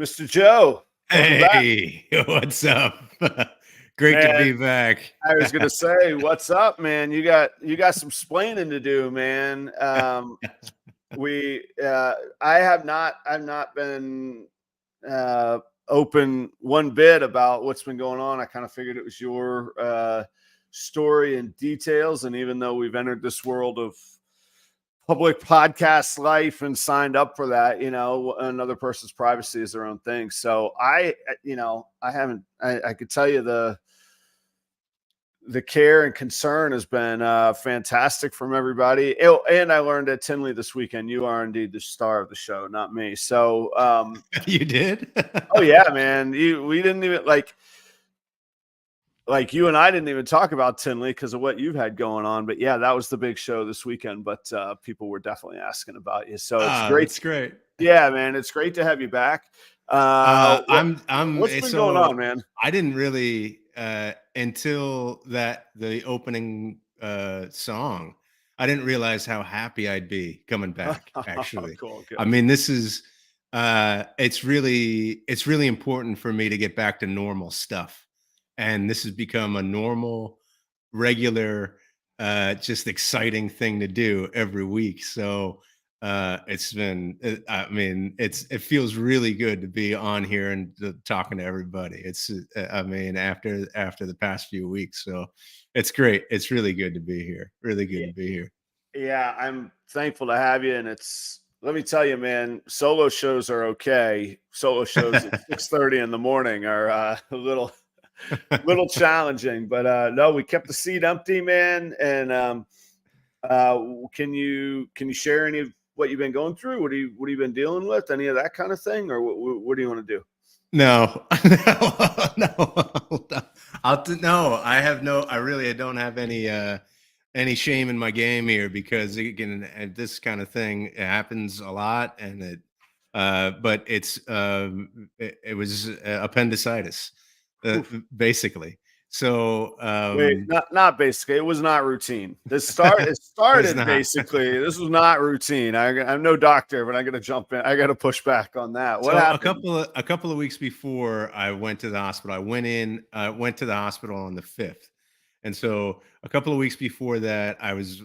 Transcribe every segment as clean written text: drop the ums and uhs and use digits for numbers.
Mr. Joe, welcome back. Hey, what's up? Great to Man, be back. I was gonna say, what's up, man? You got some splaining to do, man. We I've not been uh open one bit about what's been going on. I kind of figured it was your story and details. And even though we've entered this world of public podcast life and signed up for that, another person's privacy is their own thing. So I could tell you the care and concern has been fantastic from everybody. And I learned at Tinley this weekend, you are indeed the star of the show, not me. So You did? oh yeah, man. We didn't even like you and I didn't even talk about Tinley because of what you've had going on. But yeah, that was the big show this weekend. But people were definitely asking about you. So it's great. It's great. Yeah, man. It's great to have you back. What's been going on, man? I didn't really until the opening song, I didn't realize how happy I'd be coming back, actually. Cool, I mean, this is it's really important for me to get back to normal stuff. And this has become a normal, regular, just exciting thing to do every week. So it's been, I mean, it feels really good to be on here and talking to everybody. It's, I mean, after the past few weeks. So it's great. It's really good to be here. Really good to be here. Yeah, I'm thankful to have you. And let me tell you, man, solo shows are okay. Solo shows at 6:30 in the morning are a little challenging, but no, we kept the seat empty, man. And can you share any of what you've been going through? What have you been dealing with? Any of that kind of thing, or what do you want to do? No, no. I really don't have any shame in my game here, because again, this kind of thing, it happens a lot, and but it was appendicitis. Basically. So wait, not basically. It was not routine. It started basically. This was not routine. I'm no doctor, but I got to jump in. I got to push back on that. What happened? A couple of weeks before I went to the hospital, I went to the hospital on the 5th, and so a couple of weeks before that, I was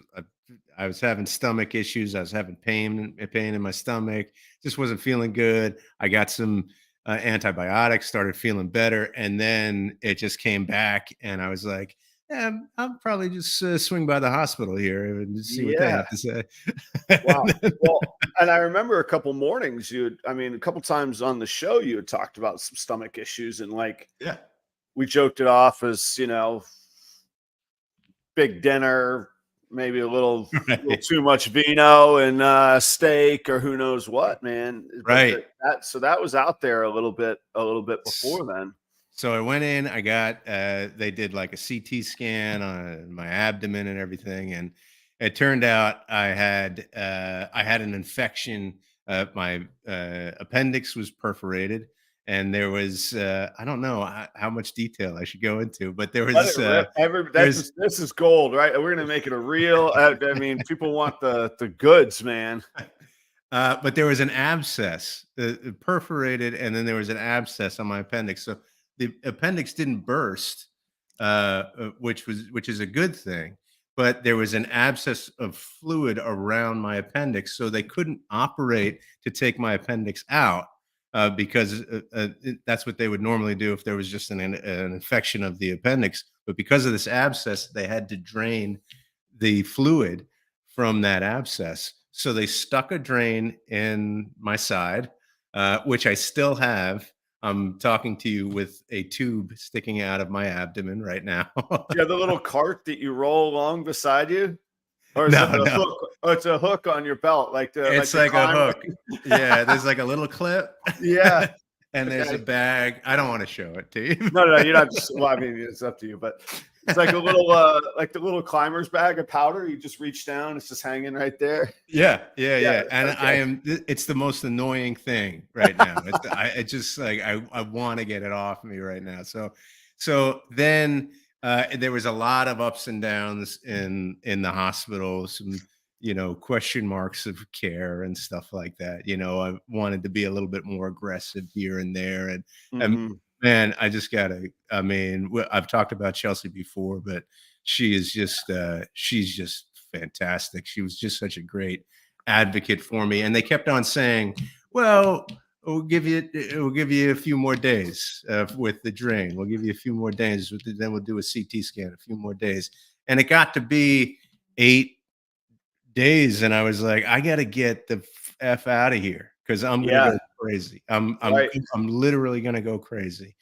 having stomach issues. I was having pain in my stomach. Just wasn't feeling good. I got some antibiotics, started feeling better, and then it just came back, and I was like, yeah, I'll probably just swing by the hospital here and see what they have to say. Wow. Well, and I remember a couple mornings a couple times on the show you had talked about some stomach issues, and yeah, we joked it off as big dinner, maybe a little too much vino and steak, or who knows what, man. Right. So that was out there a little bit before then. So I went in, they did like a CT scan on my abdomen and everything. And it turned out I had an infection. My appendix was perforated, and there was, I don't know how much detail I should go into, but there was, this is gold, right? We're going to make it a real, I mean, people want the goods, man. But there was an abscess, perforated, and then there was an abscess on my appendix. So the appendix didn't burst, which is a good thing, but there was an abscess of fluid around my appendix, so they couldn't operate to take my appendix out, because that's what they would normally do if there was just an infection of the appendix. But because of this abscess, they had to drain the fluid from that abscess. So they stuck a drain in my side, which I still have. I'm talking to you with a tube sticking out of my abdomen right now. Yeah, the little cart that you roll along beside you? Or is No, it a hook? Oh, it's a hook on your belt, it's like a hook. Yeah, there's like a little clip. Yeah. And there's a bag. I don't want to show it to you. No, you're not. Well, I mean, it's up to you, but it's like a little, like the little climber's bag of powder. You just reach down; it's just hanging right there. Yeah. And it's the most annoying thing right now. I just like I want to get it off me right now. So then there was a lot of ups and downs in the hospital. Some question marks of care and stuff like that. I wanted to be a little bit more aggressive here and there. And Mhm. man, I mean, I've talked about Chelsea before, but she's just fantastic. She was just such a great advocate for me. And they kept on saying, well, we'll give you a few more days with the drain. We'll give you a few more days. Then we'll do a CT scan, a few more days. And it got to be 8 days, and I was like, I got to get the f out of here because I'm gonna Yeah, go crazy. I'm right. I'm literally gonna go crazy.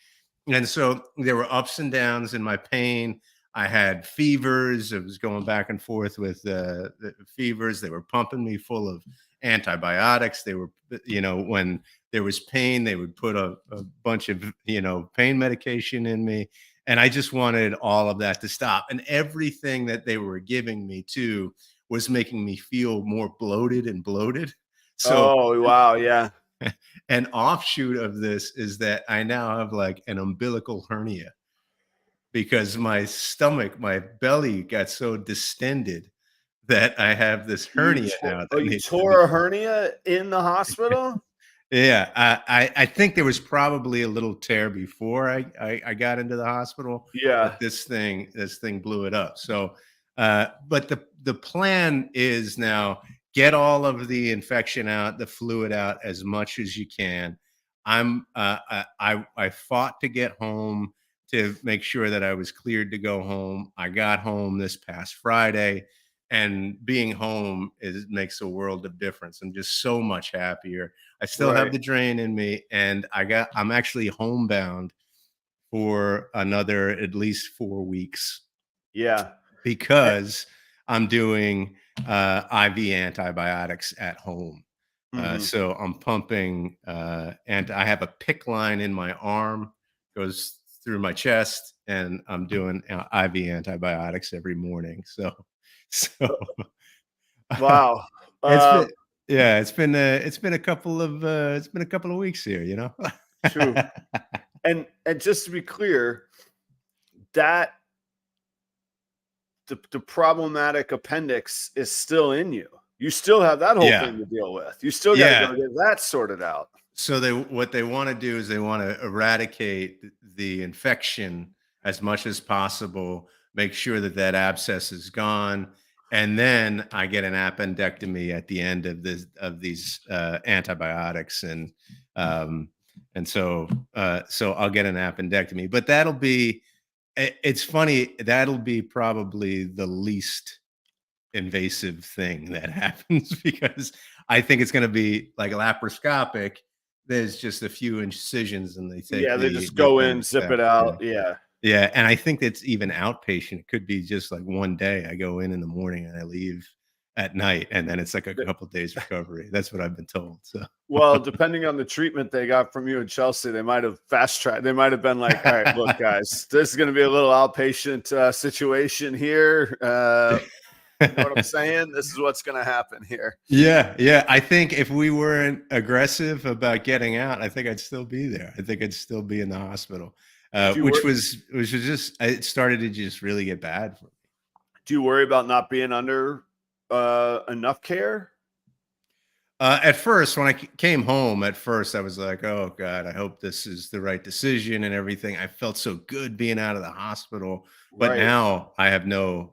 And so there were ups and downs in my pain. I had fevers. It was going back and forth with the fevers. They were pumping me full of antibiotics. They were, when there was pain, they would put a bunch of, pain medication in me. And I just wanted all of that to stop. And everything that they were giving me too was making me feel more bloated and bloated. So Oh, wow, yeah. an offshoot of this is that I now have like an umbilical hernia because my stomach, my belly got so distended that I have this hernia now that You needs to be. tore a hernia in the hospital? Yeah, I think there was probably a little tear before I got into the hospital, Yeah, but this thing blew it up. So, but the plan is now get all of the infection out, the fluid out as much as you can. I fought to get home to make sure that I was cleared to go home. I got home this past Friday, and being home makes a world of difference. I'm just so much happier. I still have right. the drain in me, and I'm actually homebound for another at least 4 weeks Yeah. Eh, because I'm doing IV antibiotics at home. mhm. So I'm pumping, and I have a pick line in my arm, goes through my chest, and I'm doing IV antibiotics every morning. So Wow. it's Um, been, yeah, it's been a couple of weeks here. True. And just to be clear, that the problematic appendix is still in you. You still have that whole Yeah, thing to deal with. You still gotta yeah. go get that sorted out. So what they want to do is they want to eradicate the infection as much as possible, make sure that that abscess is gone, and then I get an appendectomy at the end of these antibiotics, um, and so I'll get an appendectomy. But it's funny, that'll be probably the least invasive thing that happens because I think it's going to be like laparoscopic. There's just a few incisions and they take Yeah, they the just the go in, appendix zip out. it Yeah. out. Yeah. Yeah. And I think that's even outpatient. It could be just like one day. I go in the morning and I leave at night. And then it's like a Th couple days recovery. That's what I've been told. So, Well, depending on the treatment they got from you in Chelsea, they might have fast tracked. They might have been like, "All right, look, guys, this is gonna be a little outpatient, situation here. You know what I'm saying? This is what's gonna happen here." yeah. Yeah. I think if we weren't aggressive about getting out, I think I'd still be there. I think I'd still be in the hospital. Do you Which wor was just it started to just really get bad for me. do you worry about not being under, enough care? At first, when I came home, at first I was like, "Oh God, I hope this is the right decision and everything." I felt so good being out of the hospital, but Right, now I have no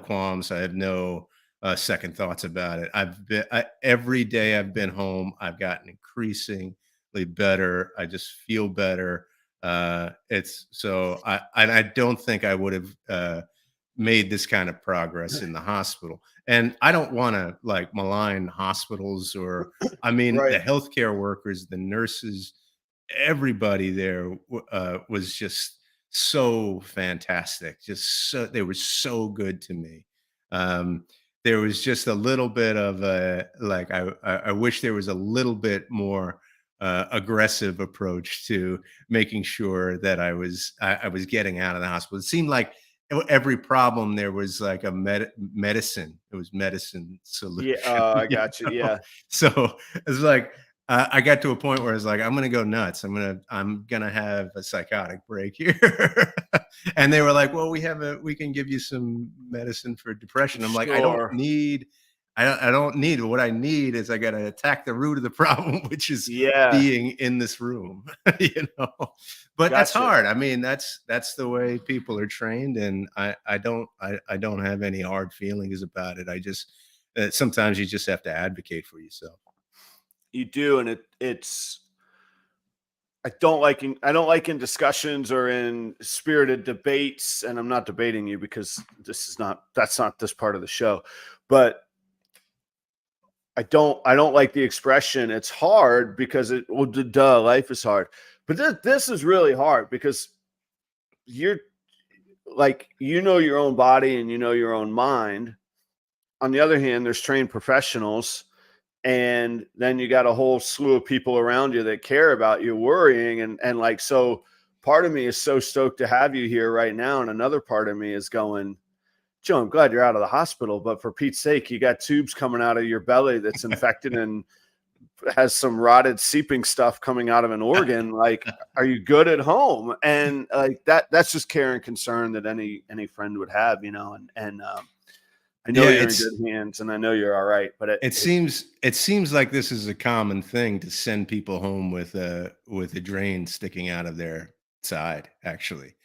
qualms. I have no second thoughts about it. Every day I've been home, I've gotten increasingly better. I just feel better. It's so I don't think I would have made this kind of progress in the hospital. And I don't want to like malign hospitals or, I mean, right. the healthcare workers, the nurses, everybody there was just so fantastic. They were so good to me. Um, there was just a little bit of a like I wish there was a little bit more aggressive approach to making sure that I was getting out of the hospital. It seemed like every problem there was like a medicine. It was medicine Yeah, solution. I got you, yeah. So it's like I got to a point where I was like, I'm gonna go nuts. I'm gonna have a psychotic break here. And they were like, well, we can give you some medicine for depression. I'm like, I don't Sure. need I don't need what I need is I got to attack the root of the problem, which is Yeah, being in this room, you know. But that's gotcha. hard. I mean, that's the way people are trained, and I don't have any hard feelings about it. I just sometimes you just have to advocate for yourself. You do, and it's I don't like in discussions or in spirited debates, and I'm not debating you because that's not this part of the show. But I don't like the expression it's hard because duh, life is hard. But this is really hard because you're like you know your own body and you know your own mind. On the other hand, there's trained professionals, and then you got a whole slew of people around you that care about you worrying, and like, so part of me is so stoked to have you here right now, and another part of me is going, Joe, I'm glad you're out of the hospital, but for Pete's sake, you got tubes coming out of your belly that's infected and has some rotted seeping stuff coming out of an organ. Like, are you good at home? And like that's just care and concern that any friend would have, you know. And I know Yeah, you're in good hands, and I know you're all right. But it seems like this is a common thing to send people home with a drain sticking out of their side. Actually,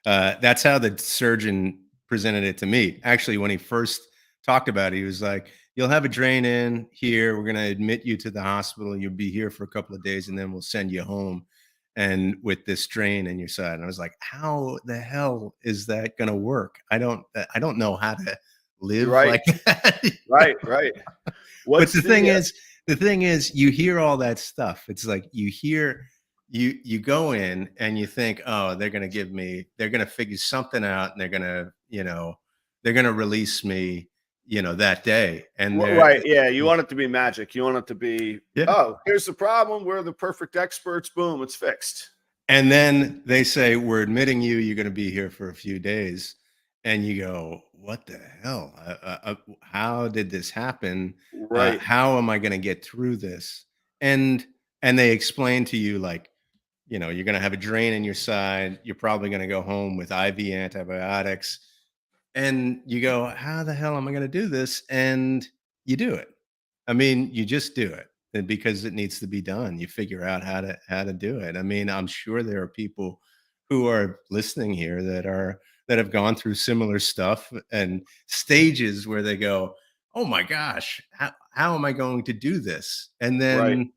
that's how the surgeon presented it to me. Actually, when he first talked about it, he was like, "You'll have a drain in here. We're going to admit you to the hospital. You'll be here for a couple of days, and then we'll send you home." And with this drain in your side, and I was like, "How the hell is that going to work? I don't know how to live right, like that." right, right. But What's the thing is, you hear all that stuff. It's like you hear you go in and you think, oh, they're gonna figure something out, and they're gonna release me, that day. And right? Yeah, you want it to be magic. You want it to be, yeah. oh, here's the problem. We're the perfect experts. Boom, it's fixed. And then they say, we're admitting you, you're gonna be here for a few days. And you go, what the hell? How did this happen? Right, How am I gonna get through this? And and they explain to you, like, you're going to have a drain in your side. You're probably going to go home with IV antibiotics. And you go, how the hell am I going to do this? And you do it. I mean, you just do it because it needs to be done. You figure out how to do it. I mean, I'm sure there are people who are listening here that have gone through similar stuff and stages where they go, "Oh my gosh, how am I going to do this?" And right. then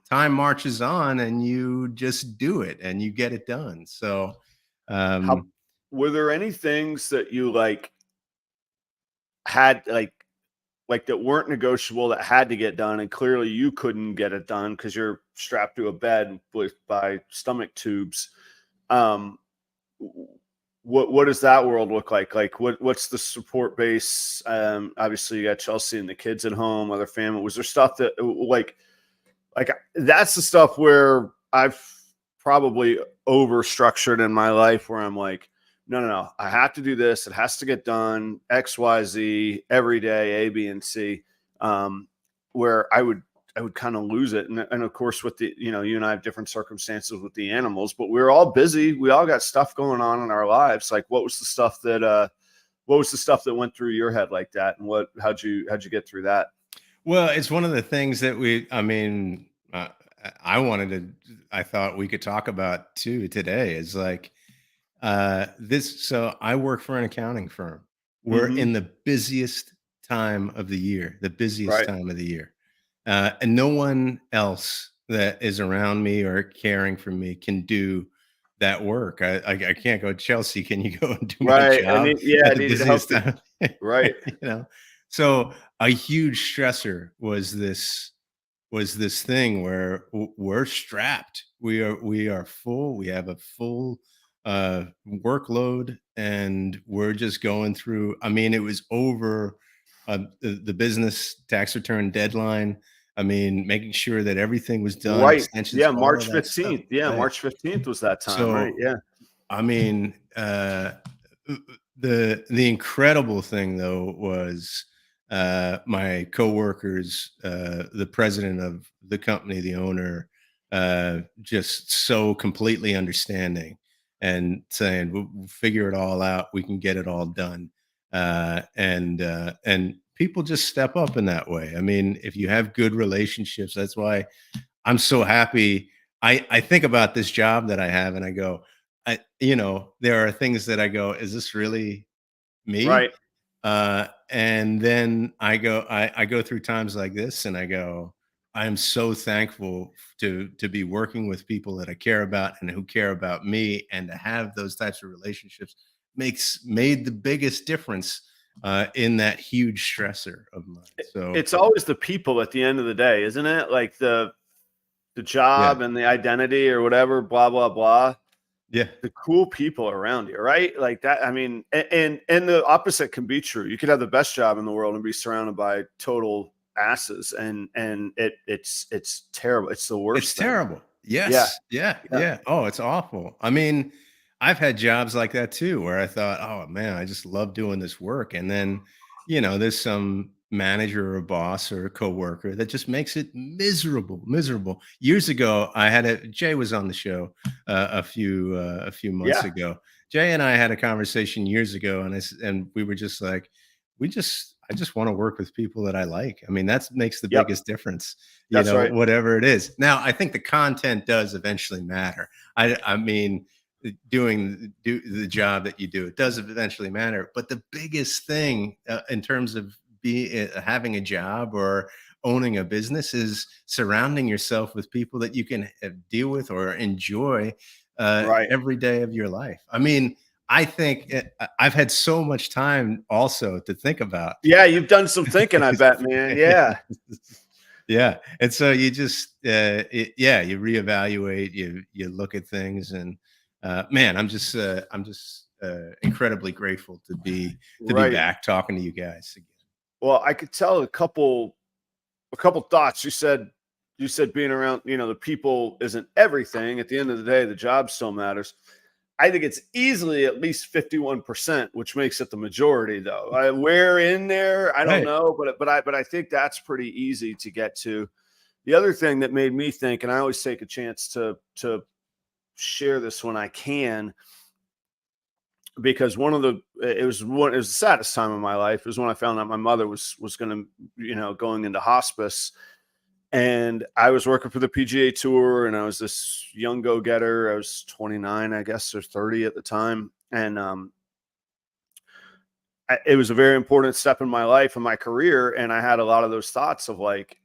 time marches on and you just do it and you get it done. So, How um, were there any things that you like had like that weren't negotiable that had to get done, and clearly you couldn't get it done because you're strapped to a bed with by stomach tubes? Um, what does that world look like? Like what's the support base? Obviously you got Chelsea and the kids at home, other family. Was there stuff that like that's the stuff where I've probably over structured in my life where I'm like, no, I have to do this. It has to get done X, Y, Z every day, A, B, and C. Where I would kind of lose it. And of course, with the, you and I have different circumstances with the animals, but we're all busy. We all got stuff going on in our lives. Like what was the stuff that went through your head like that? And how'd you get through that? well, it's one of the things that I mean, I wanted I thought we could talk about too today is like, so I work for an accounting firm. We're Mm-hmm. in the busiest time of the year, the busiest Right. time of the year. And no one else that is around me or caring for me can do that work. I can't go, Chelsea, can you go and do my Right. job I at the needed to help busiest you. time? Right. you know? So a huge stressor was this thing where we're strapped. We are full. We have a full workload, and we're just going through. I mean, it was over the business tax return deadline. I mean, making sure that everything was done, Right. extensions, Yeah. all March of that stuff. 15th. Yeah. Right. March 15th was that time. Right. So Yeah. I mean, the incredible thing though was my coworkers, the president of the company, the owner, just so completely understanding and saying, we'll figure it all out. We can get it all done." And people just step up in that way. I mean, if you have good relationships, that's why I'm so happy. I think about this job that I have and I go, there are things that I go, is this really me? Right. And then I go through times like this and I go, I'm so thankful to be working with people that I care about and who care about me, and to have those types of relationships made the biggest difference in that huge stressor of mine. So It's always the people at the end of the day, isn't it? Like the yeah, job and the identity or whatever, blah, blah, blah. yeah, The cool people around you, right? Like that. I mean, and the opposite can be true. You could have the best job in the world and be surrounded by total asses, and it's terrible. It's the it's worst thing. terrible. Yeah. Yes, yeah, Yeah. yeah. Oh, it's awful. I mean, I've had jobs like that too, where I thought, oh man, I just love doing this work, and then there's some manager or boss or a coworker that just makes it miserable, miserable. Years ago, I had Jay was on the show a few months Yeah. ago. Jay and I had a conversation years ago, and and we were just like, I just want to work with people that I like. I mean, that makes the Yep. biggest difference, That's right. whatever it is. Now, I think the content does eventually matter. I mean, do the job that you do, it does eventually matter. But the biggest thing in terms of having a job or owning a business is surrounding yourself with people that you can deal with or enjoy Right. every day of your life. I mean, I think I've had so much time also to think about. Yeah. You've done some thinking, I bet, man. Yeah. Yeah, and so you just, yeah, you reevaluate, you look at things, and man, I'm just incredibly grateful to be Right. back talking to you guys again. Well, I could tell a couple thoughts. You said being around, the people isn't everything. At the end of the day, the job still matters. I think it's easily at least 51%, which makes it the majority, though. Where in there, I don't Right. know, but I think that's pretty easy to get to. The other thing that made me think, and I always take a chance to share this when I can, because it was the saddest time of my life. It was when I found out my mother was going to, going into hospice. And I was working for the PGA Tour, and I was this young go-getter. I was 29, I guess, or 30 at the time. And it was a very important step in my life and my career. And I had a lot of those thoughts of like,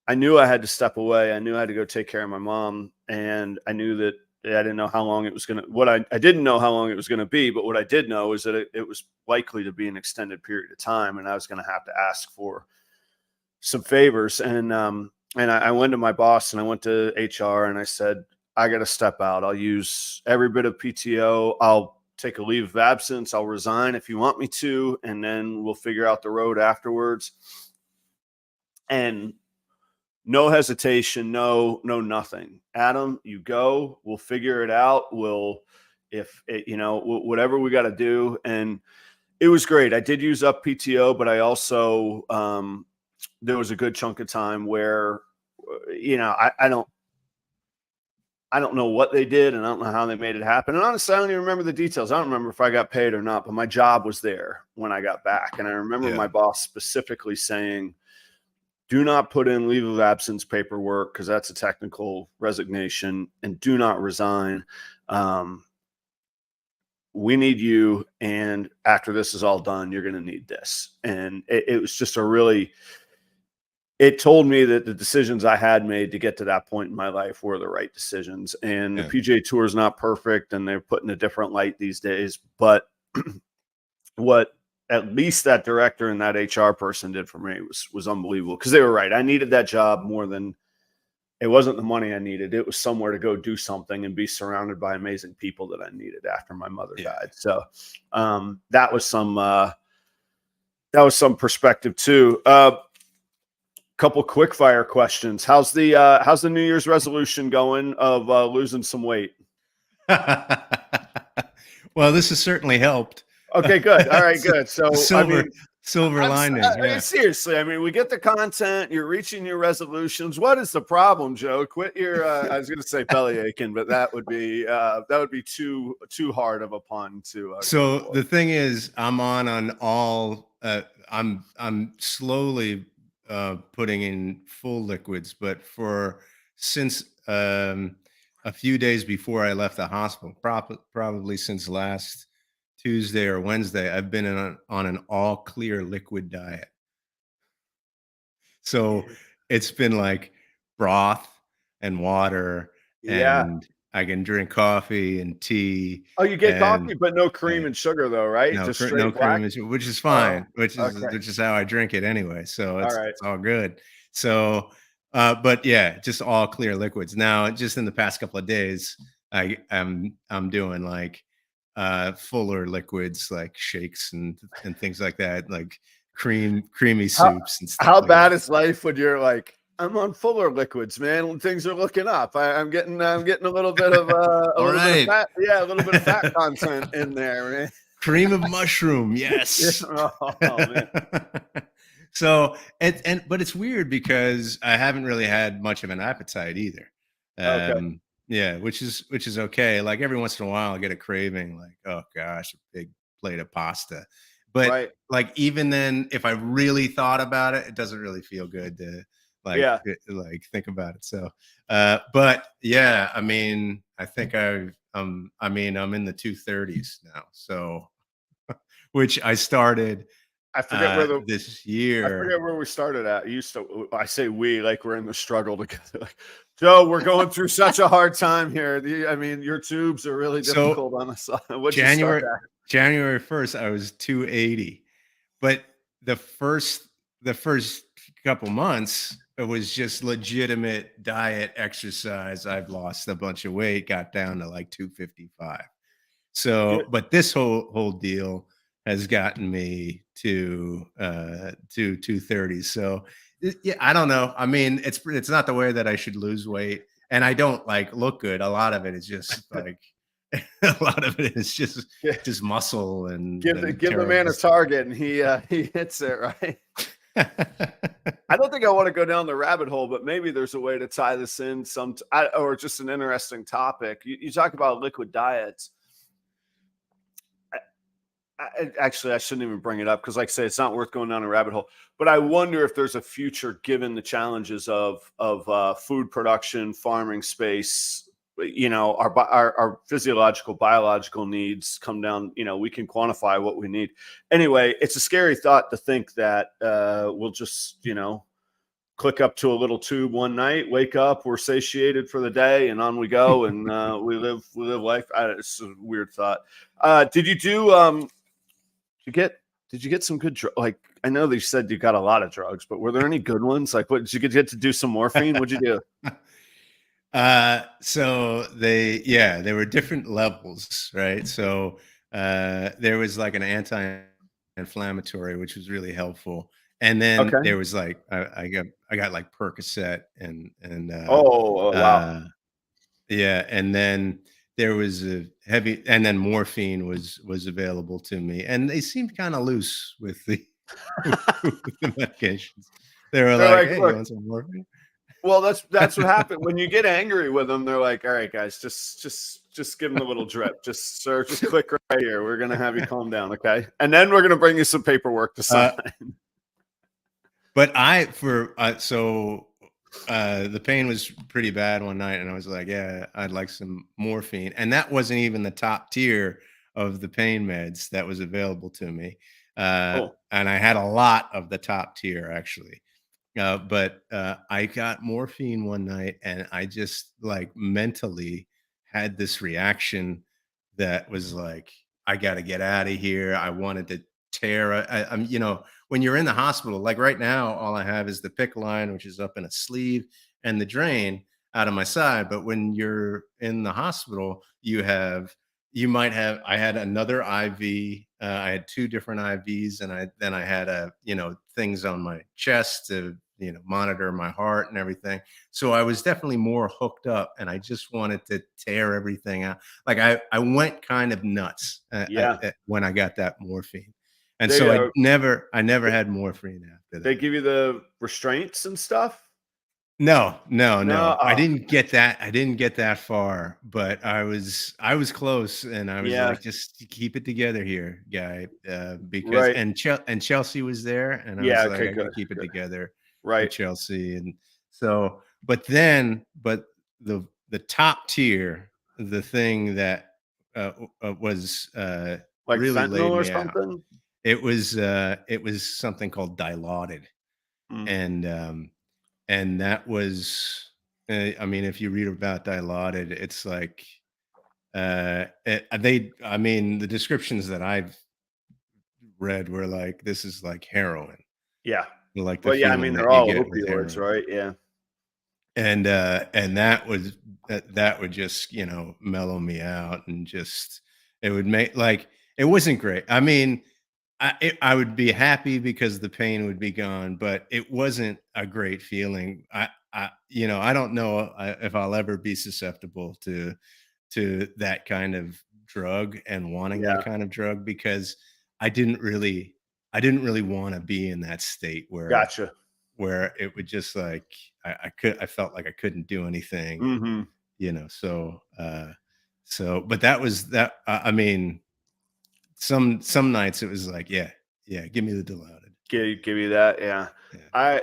I knew I had to step away. I knew I had to go take care of my mom. And I knew that I didn't know how long it was going to, I didn't know how long it was going to be, but what I did know is that it was likely to be an extended period of time. And I was going to have to ask for some favors. And I went to my boss and I went to HR and I said, I got to step out. I'll use every bit of PTO. I'll take a leave of absence. I'll resign if you want me to, and then we'll figure out the road afterwards. And no hesitation, no nothing. Adam, you go. We'll figure it out. Whatever we got to do. And it was great. I did use up PTO, but I also there was a good chunk of time where I don't know what they did, and I don't know how they made it happen. And honestly, I don't even remember the details. I don't remember if I got paid or not, but my job was there when I got back. And I remember Yeah. my boss specifically saying, do not put in leave of absence paperwork because that's a technical resignation, and do not resign. We need you. And after this is all done, you're going to need this. And it was just it told me that the decisions I had made to get to that point in my life were the right decisions. And the Yeah. PGA Tour is not perfect, and they're put in a different light these days. But what at least that director and that HR person did for me was unbelievable, because they were right. I needed that job more than it wasn't the money I needed. It was somewhere to go do something and be surrounded by amazing people that I needed after my mother Yeah. died. So that was some perspective too. Couple quick fire questions. How's the New Year's resolution going of losing some weight? Well, this has certainly helped. Okay, good. All right, good. So Silver silver lining. Yeah. seriously, I mean, we get the content. You're reaching your resolutions. What is the problem, Joe? Quit your. I was going to say belly aching, but that would be too hard of a pun to. So the thing is, I'm on all I'm slowly putting in full liquids, but for since a few days before I left the hospital, probably since last Tuesday or Wednesday, I've been on an all clear liquid diet. So it's been like broth and water, Yeah. and I can drink coffee and tea Oh, you get and coffee, but no uh, cream and sugar though, right? no, Just no straight cream black? and sugar, which is Oh, fine, okay. which is how I drink it anyway. So Alright. it's all good. So, but yeah, just all clear liquids. Now, just in the past couple of days, I'm doing like fuller liquids, like shakes and things like that, like creamy How soups and stuff how like that. bad is life when you're like, "I'm on fuller liquids, man, when things are looking up. I'm getting a All little bit of right, fat, yeah, a little bit of fat content in there, man." cream of mushroom, Yeah, yes. oh, man. So, and but it's weird because I haven't really had much of an appetite either. Okay, Yeah, which is okay. Like every once in a while, I get a craving, like, oh gosh, a big plate of pasta. But right. like even then, if I really thought about it, it doesn't really feel good to Yeah, like think about it. So, but yeah, I mean, I think I mean, I'm in the 230s now, so which I started I forget where the this I year. forget where we started at. You used to I say we like we're in the struggle together, like, "Joe, we're going through such a hard time here. I mean, your tubes are really So difficult on us." What'd you start January at? January 1st, I was 280. But the first the first couple months, it was just legitimate diet exercise. I've lost a bunch of weight, got down to like 255. Yeah, So, but this whole deal has gotten me to 230. So, yeah, I don't know. I mean, it's not the way that I should lose weight, and I don't like look good. A lot of it is just like a lot of it is yeah. just muscle and Give the man terrible a stuff. target and he hits it, right? I don't think I want to go down the rabbit hole, but maybe there's a way to tie this in or just an interesting topic. You talk about liquid diets. Actually, I shouldn't even bring it up because, like I say, it's not worth going down a rabbit hole. But I wonder if there's a future, given the challenges of food production, farming space. You know, our physiological, biological needs come down. You know, we can quantify what we need. Anyway, it's a scary thought to think that we'll just, click up to a little tube one night, wake up, we're satiated for the day, and on we go, and we live life. It's a weird thought. Did you do you get did you get some good like I know they said you got a lot of drugs, but were there any good ones? Like what did you get to do some morphine? What'd you do? So there were different levels, right? So there was like an anti-inflammatory, which was really helpful, and then Okay. there was like I got like Percocet and Oh, wow. uh, yeah, and then there was a heavy, and then morphine was available to me, and they seemed kind of loose with the with the medications. They were They're like, like, "Hey, you look, want some morphine?" well, that's what happened when you get angry with them. They're like, all right, guys, just give them a little drip. Just sir, just click right here. We're gonna have you calm down, okay? And then we're gonna bring you some paperwork to sign. Uh, But I for so the pain was pretty bad one night, and I was like, "Yeah, I'd like some morphine," and that wasn't even the top tier of the pain meds that was available to me, Cool. and I had a lot of the top tier actually. But I got morphine one night, and I just like mentally had this reaction that was like, I got to get out of here. I wanted to tear. I'm, when you're in the hospital, like right now, all I have is the PICC line, which is up in a sleeve, and the drain out of my side. But when you're in the hospital, you might have. I had another IV. I had two different IVs, and I had things on my chest to monitor my heart and everything. So I was definitely more hooked up, and I just wanted to tear everything out. Like I went kind of nuts Yeah. when I got that morphine, and They so uh I never they had morphine after they that. give you the restraints and stuff. No, no, No. no. I didn't get that. I didn't get that far, but I was close, and I was Yeah. like, just keep it together here, guy. Because Right. and Chelsea was there, and I Yeah. was like, Okay. I got to Good. keep it Good. together with Right. Chelsea, and so. But the top tier, the thing that was Like really fentanyl laid or me out. something. It was something called Dilaudid, Mm. and that was, I mean, if you read about Dilaudid, it's like, I mean, the descriptions that I've read were like, this is like heroin, Yeah. like the Well, yeah. I mean, feeling they're that you all get with opioids, heroin. right? Yeah. And that would just, mellow me out, and just, it would make, like, it wasn't great. I mean, I would be happy because the pain would be gone, but it wasn't a great feeling. I don't know, if I'll ever be susceptible to that kind of drug, and wanting that Yeah. kind of drug, because I didn't really I didn't really want to be in that state Gotcha. where it would just, like, I felt like I couldn't do anything, and Hmm. but that was that. I mean, some nights it was like, yeah, yeah, give me the Dilaudid. Give you that. Yeah. Yeah. I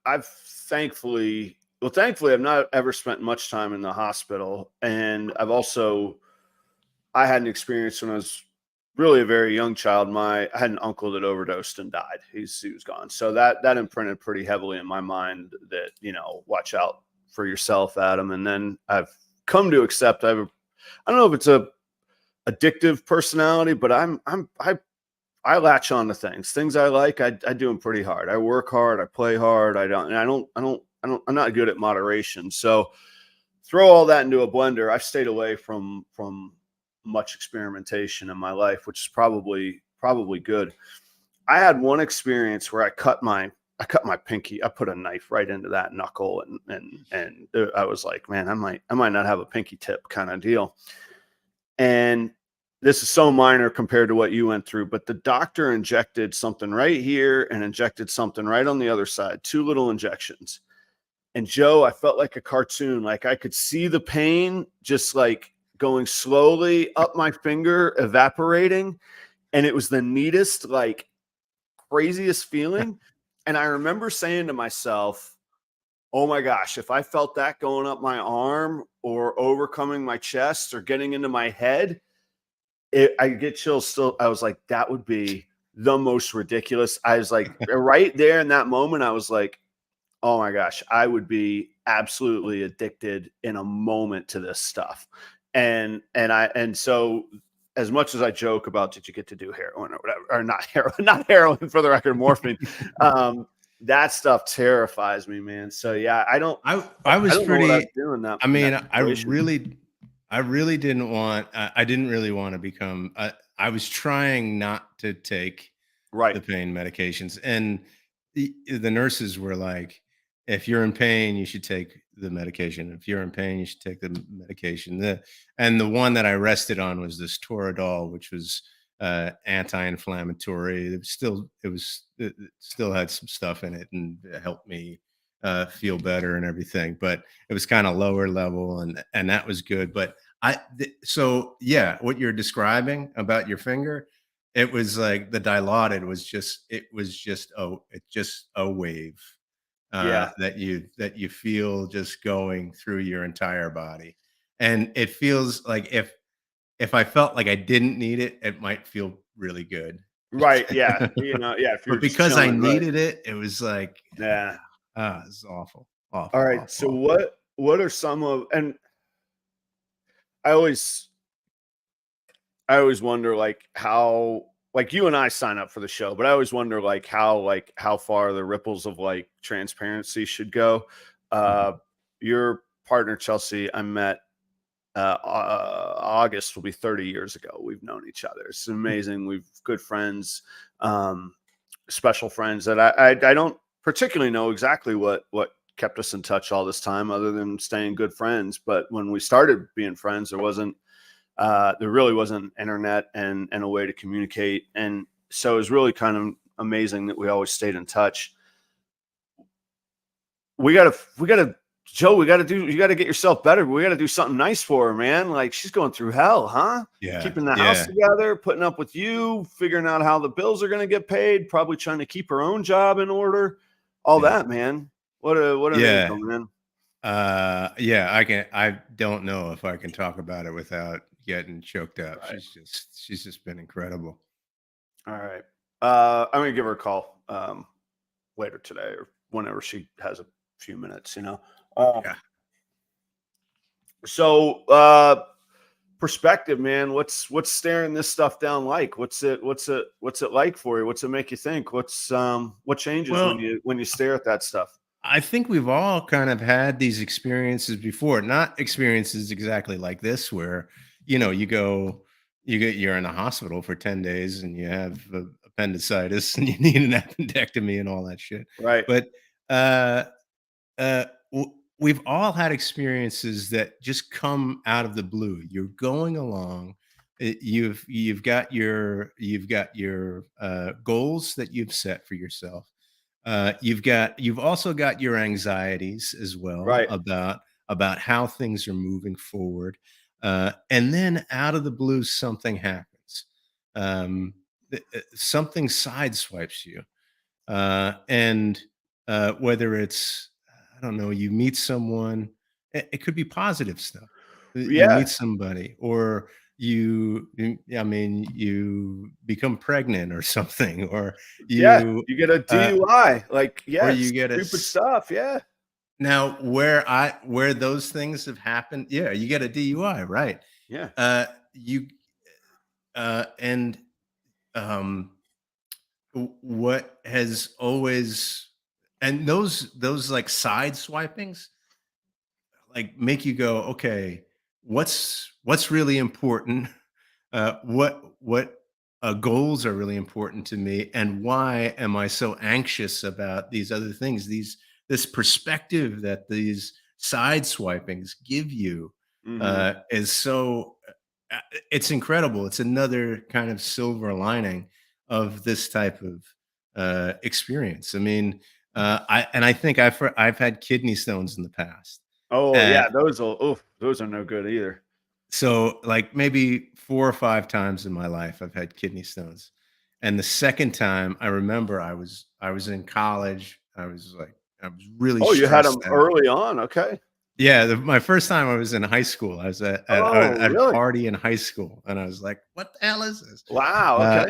I've thankfully I've not ever spent much time in the hospital, and I had an experience when I was really a very young child. I had an uncle that overdosed and died. He was gone. So that imprinted pretty heavily in my mind that, watch out for yourself, Adam. And then I've come to accept I don't know if it's a addictive personality, but I latch on to things I like. I do them pretty hard. I work hard. I play hard. I'm not good at moderation. So throw all that into a blender. I've stayed away from much experimentation in my life, which is probably good. I had one experience where I cut my pinky. I put a knife right into that knuckle, and I was like, man, I might not have a pinky tip kind of deal. And this is so minor compared to what you went through, but the doctor injected something right here and injected something right on the other side, two little injections. And Joe, I felt like a cartoon. Like I could see the pain just like going slowly up my finger, evaporating. And it was the neatest, like craziest feeling. And I remember saying to myself, oh my gosh, if I felt that going up my arm or overcoming my chest or getting into my head, I get chills still. I was like, that would be the most ridiculous. I was like, right there in that moment, I was like, oh my gosh, I would be absolutely addicted in a moment to this stuff. And so as much as I joke about did you get to do heroin or whatever, or not heroin, not heroin for the record, morphine. That stuff terrifies me, man. So yeah, I I was don't know what I was pretty. doing I in that mean, situation. I really didn't want. I didn't really want to become. I was trying not to take Right. the pain medications, and the nurses were like, "If you're in pain, you should take the medication. If you're in pain, you should take the medication." And the one that I rested on was this Toradol, which was anti-inflammatory. It still had some stuff in it, and it helped me feel better and everything. But it was kind of lower level, and that was good. But so yeah, what you're describing about your finger, it was like the Dilaudid was just a wave Yeah. that you feel just going through your entire body, and it feels like if I felt like I didn't need it, it might feel really good. Right. Yeah. Yeah. If you're But just because I chilling, right. needed it, it was like, Yeah. it's awful, All awful, right. awful, So awful. what are some of and I always I always wonder like how like you and I sign up for the show, but I always wonder like how far the ripples of like transparency should go. Mhm. Uh your partner Chelsea, I met August will be 30 years ago. We've known each other. It's amazing. We've good friends, um, special friends that I don't particularly know exactly what kept us in touch all this time, other than staying good friends. But when we started being friends, there really wasn't internet and a way to communicate, and so it was really kind of amazing that we always stayed in touch. we gotta, Joe, you gotta get yourself better. We gotta do something nice for her, man. Like, she's going through hell, huh? Yeah. Keeping the house Yeah. together, putting up with you, figuring out how the bills are gonna get paid, probably trying to keep her own job in order, all Yeah. that, man. What an Yeah. angel, man. Yeah, I don't know if I can talk about it without getting choked up. Right. She's just been incredible. All right. I'm gonna give her a call later today or whenever she has a few minutes, you know. Yeah. So perspective, man. What's staring this stuff down like? What's it like for you? What's it make you think? What changes Well, when you stare at that stuff? I think we've all kind of had these experiences before, not experiences exactly like this, where, you're in a hospital for 10 days and you have appendicitis and you need an appendectomy and all that shit. Right. But uh, uh, we've all had experiences that just come out of the blue. You're going along. You've got your goals that you've set for yourself. You've also got your anxieties as well Right. about how things are moving forward, and then out of the blue something happens. Something sideswipes you, and whether it's, I don't know, you meet someone. It could be positive stuff. You Yeah. meet somebody, or I mean, you become pregnant or something, or Yeah. you You get a uh, DUI. Like, or yeah, you it's get stupid stuff. Yeah. now where those things have happened, yeah, you get a DUI, right? Yeah. You and um what has always, and those like side swipings like make you go, okay, what's really important? What goals are really important to me, and why am I so anxious about these other things? This perspective that these side swipings give you Hmm. is so it's incredible. It's another kind of silver lining of this type of experience. I mean, I think I've had kidney stones in the past. Oh Uh, yeah, those are no good either. so like maybe 4 or 5 times in my life I've had kidney stones. And the second time I remember I was in college. I was really Oh, you had stressed them out. early on. Okay. Yeah, my first time I was in high school. I was Oh, at a really? party in high school, and I was like, "What the hell is this?" Wow. Uh,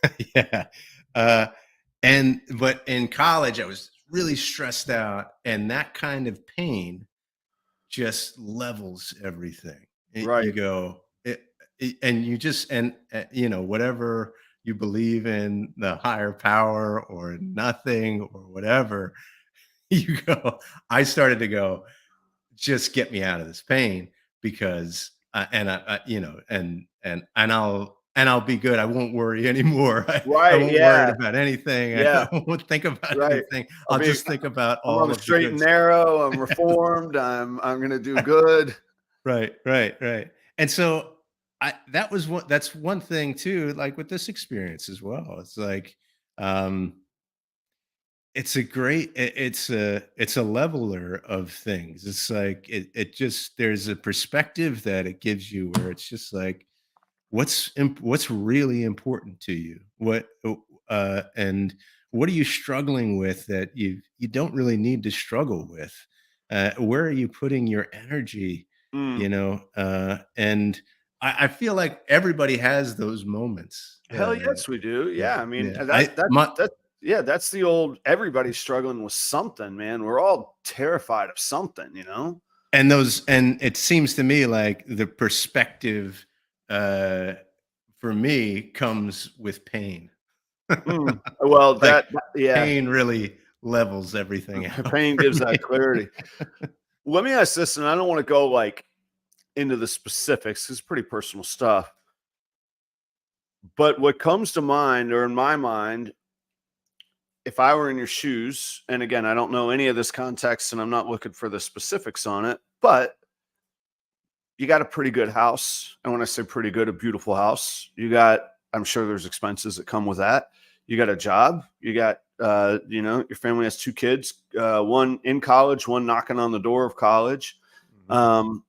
Okay. yeah, uh, but in college, I was really stressed out, and that kind of pain just levels everything. You Right. go, and you just whatever you believe in, the higher power or nothing or whatever, you go. I started to go, just get me out of this pain, because I'll be good. I won't worry anymore. I Right. won't worry Yeah. about anything. Yeah. I won't think about Right. anything. I'll I'll be. just think about I'm on all the of the straight good and stuff. narrow. I'm reformed. I'm gonna do good. Right, right, right. And so that's one thing too, like with this experience as well. It's like, um it's a leveler of things. It's like it just, there's a perspective that it gives you where it's just like, what's really important to you? And what are you struggling with that you don't really need to struggle with? Where are you putting your energy? Mm. And I feel like everybody has those moments. Hell yes, we do. Yeah, Yeah. I mean, yeah. that's the old. Everybody's struggling with something, man. We're all terrified of something, you know. And it seems to me like the perspective, uh, for me, comes with pain. Mm. Well, Like, yeah, pain really levels everything out pain for gives that me. clarity. Let me ask this, and I don't want to go like into the specifics. It's pretty personal stuff. But what comes to mind, or in my mind, if I were in your shoes, and again, I don't know any of this context and I'm not looking for the specifics on it, but you got a pretty good house. And when I say pretty good, a beautiful house. I'm sure there's expenses that come with that. you got a job, you got, your family has 2 kids, one in college, one knocking on the door of college. Mhm.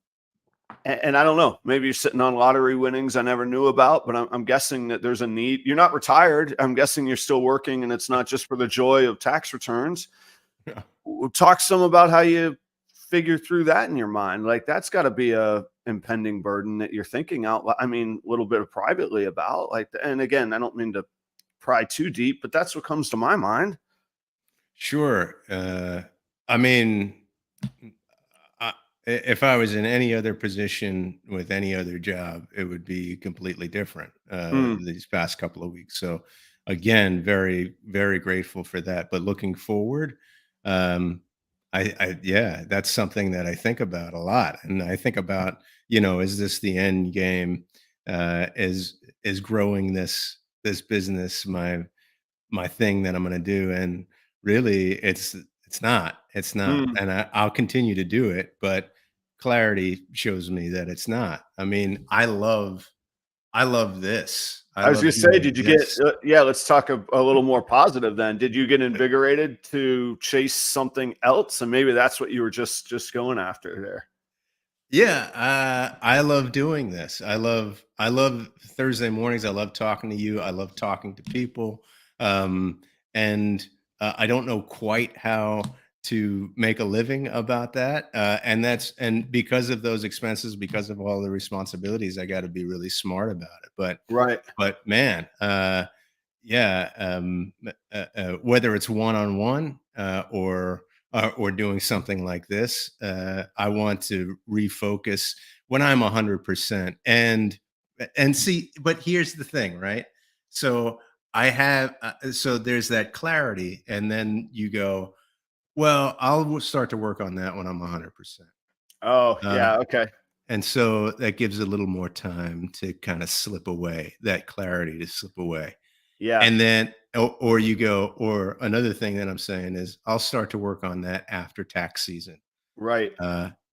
And I don't know, maybe you're sitting on lottery winnings I never knew about, but I'm guessing that there's a need. You're not retired. I'm guessing you're still working, and it's not just for the joy of tax returns. Yeah. We'll talk some about how you figure through that in your mind. Like, that's got to be a impending burden that you're thinking out. I mean, a little bit of privately about, like, and again, I don't mean to pry too deep, but that's what comes to my mind. Sure. I mean, I, if I was in any other position with any other job, it would be completely different Mm, these past couple of weeks. So, again, very, very grateful for that. But looking forward, um, yeah, that's something that I think about a lot. And I think about, is this the end game? Is growing this business my thing that I'm gonna do, and really it's not, mm. and I'll continue to do it, but clarity shows me that it's not. I mean, I love this. I I was love gonna say, doing did you get? this. Yeah, let's talk a little more positive then. Did you get invigorated to chase something else, and maybe that's what you were just going after there? Yeah, I love doing this. I love Thursday mornings. I love talking to you. I love talking to people. Um, and I don't know quite how to make a living about that. And because of those expenses, because of all the responsibilities, I got to be really smart about it. Right. But man, yeah, whether it's one-on-one or doing something like this, I want to refocus when I'm 100%. And see, but here's the thing, right? So so there's that clarity, and then you go, well, I'll start to work on that when I'm 100%. Oh, Uh, yeah. Okay. and so that gives a little more time to kind of slip away, that clarity to slip away. Yeah. And then or you go or another thing that I'm saying is I'll start to work on that after tax season. Right.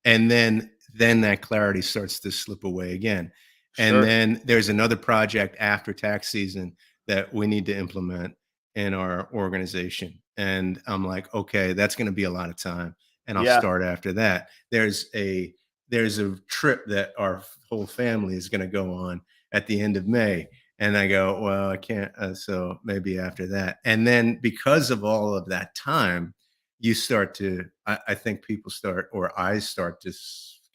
And then that clarity starts to slip away again. And Sure. then there's another project after tax season that we need to implement in our organization. And I'm like, okay, that's going to be a lot of time. And I'll Yeah. start after that. There's a trip that our whole family is going to go on at the end of May. And I go, well, I can't. So maybe after that. And then because of all of that time, you start to I think people start or I start to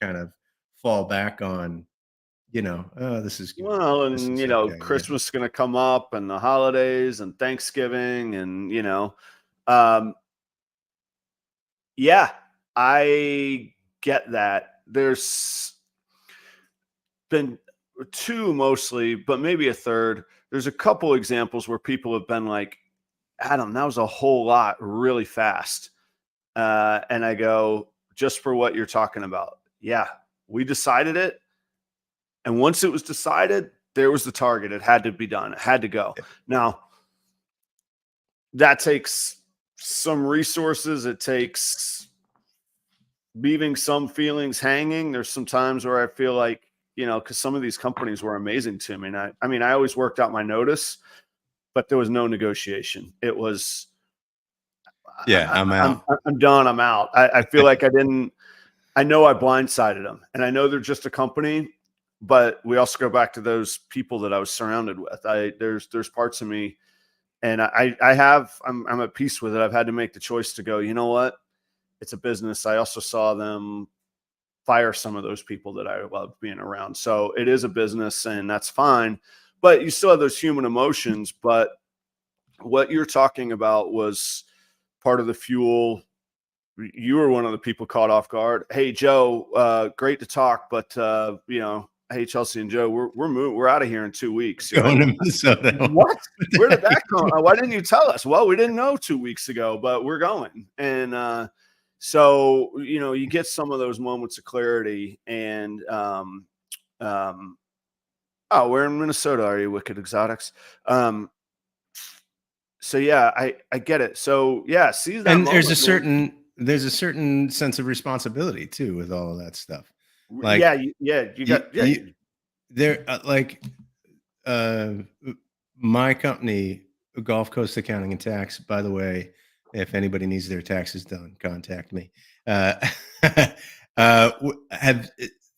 kind of fall back on, oh, this is good. Well, This and is okay. Christmas is gonna come up, and the holidays, and Thanksgiving, and um, yeah, I get that. There's been 2 mostly, but maybe a third. There's a couple examples where people have been like, "Adam, that was a whole lot really fast." And I go, "Just for what you're talking about." Yeah, we decided it, and once it was decided, there was the target. It had to be done. It had to go. Yeah. Now, that takes some resources. It takes leaving some feelings hanging. There's some times where I feel like, because some of these companies were amazing to me. And I always worked out my notice, but there was no negotiation. It was, Yeah, I'm out. I'm done. I'm out. I feel like I know I blindsided them, and I know they're just a company, but we also go back to those people that I was surrounded with. There's parts of me, and I'm at peace with it. I've had to make the choice to go, you know what? It's a business. I also saw them fire some of those people that I loved being around. So it is a business, and that's fine. But you still have those human emotions. But what you're talking about was part of the fuel. You were one of the people caught off guard. Hey, Joe, great to talk, but hey, Chelsea and Joe, we're out of here in 2 weeks. You're like, Going to Minnesota. what? Where did that come? Why didn't you tell us? Well, we didn't know 2 weeks ago, but we're going. And so you get some of those moments of clarity. And oh, we're in Minnesota. Are you Wicked Exotics? So yeah, I get it. So yeah, seize that And there's a moment, man. certain sense of responsibility too with all of that stuff. Yeah, Like you you, got you there like uh my company Gulf Coast Accounting and Tax. By the way, if anybody needs their taxes done, contact me. Have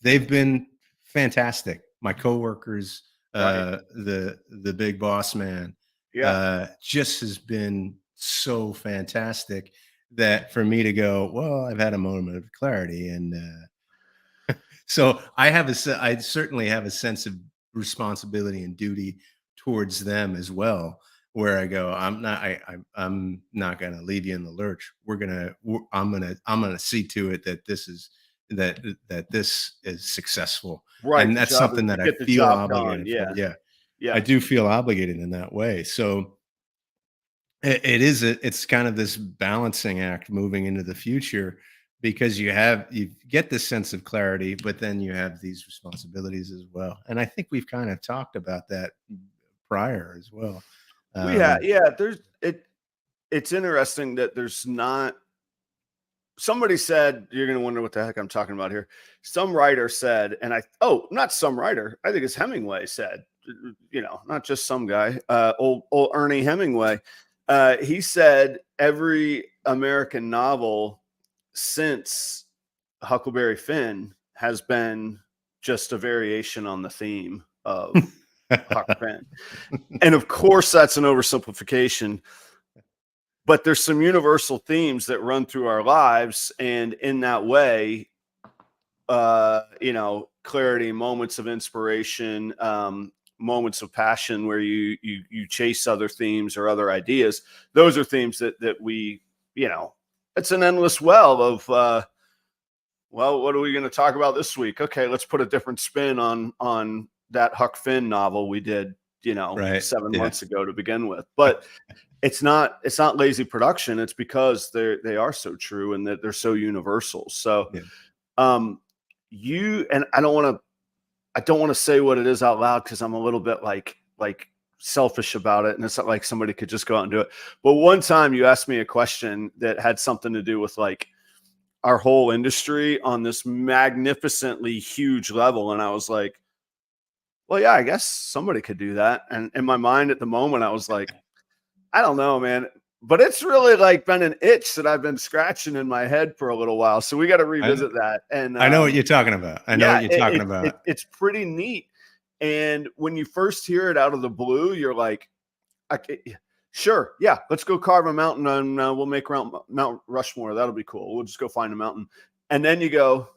they've been fantastic. My coworkers, Right. the big boss man, Yeah. just has been so fantastic that for me to go, well, I've had a moment of clarity, and so I certainly have a sense of responsibility and duty towards them as well, where I go, I'm not gonna leave you in the lurch. I'm gonna see to it that this is successful. Right. And The that's job is something to that I get the feel job done. obligated for. Yeah. Yeah. I Yeah. do feel obligated in that way. So it's kind of this balancing act moving into the future, because you get this sense of clarity, but then you have these responsibilities as well. And I think we've kind of talked about that prior as well. Yeah. It's interesting that there's not. Somebody said, you're going to wonder what the heck I'm talking about here. Some writer said, not some writer, I think it's Hemingway said, not just some guy, old Ernie Hemingway. He said every American novel since Huckleberry Finn has been just a variation on the theme of Huck Finn. And of course, that's an oversimplification, but there's some universal themes that run through our lives. And in that way, clarity, moments of inspiration, moments of passion where you chase other themes or other ideas. Those are themes that we, it's an endless well of, well, what are we going to talk about this week? Okay, let's put a different spin on that Huck Finn novel we did, Right. 7 Yeah. months ago to begin with. But it's not lazy production. It's because they are so true and that they're so universal. So, Yeah. and I don't want to say what it is out loud, because I'm a little bit like selfish about it, and it's not like somebody could just go out and do it. But one time you asked me a question that had something to do with like our whole industry on this magnificently huge level, and I was like, well, yeah, I guess somebody could do that. And in my mind at the moment, I was like, I don't know, man. But it's really like been an itch that I've been scratching in my head for a little while. So we got to revisit that. And I know what you're talking about. I know what you're talking about. it's pretty neat. And when you first hear it out of the blue, you're like, sure, yeah, let's go carve a mountain and we'll make Mount Rushmore. That'll be cool. We'll just go find a mountain. And then you go,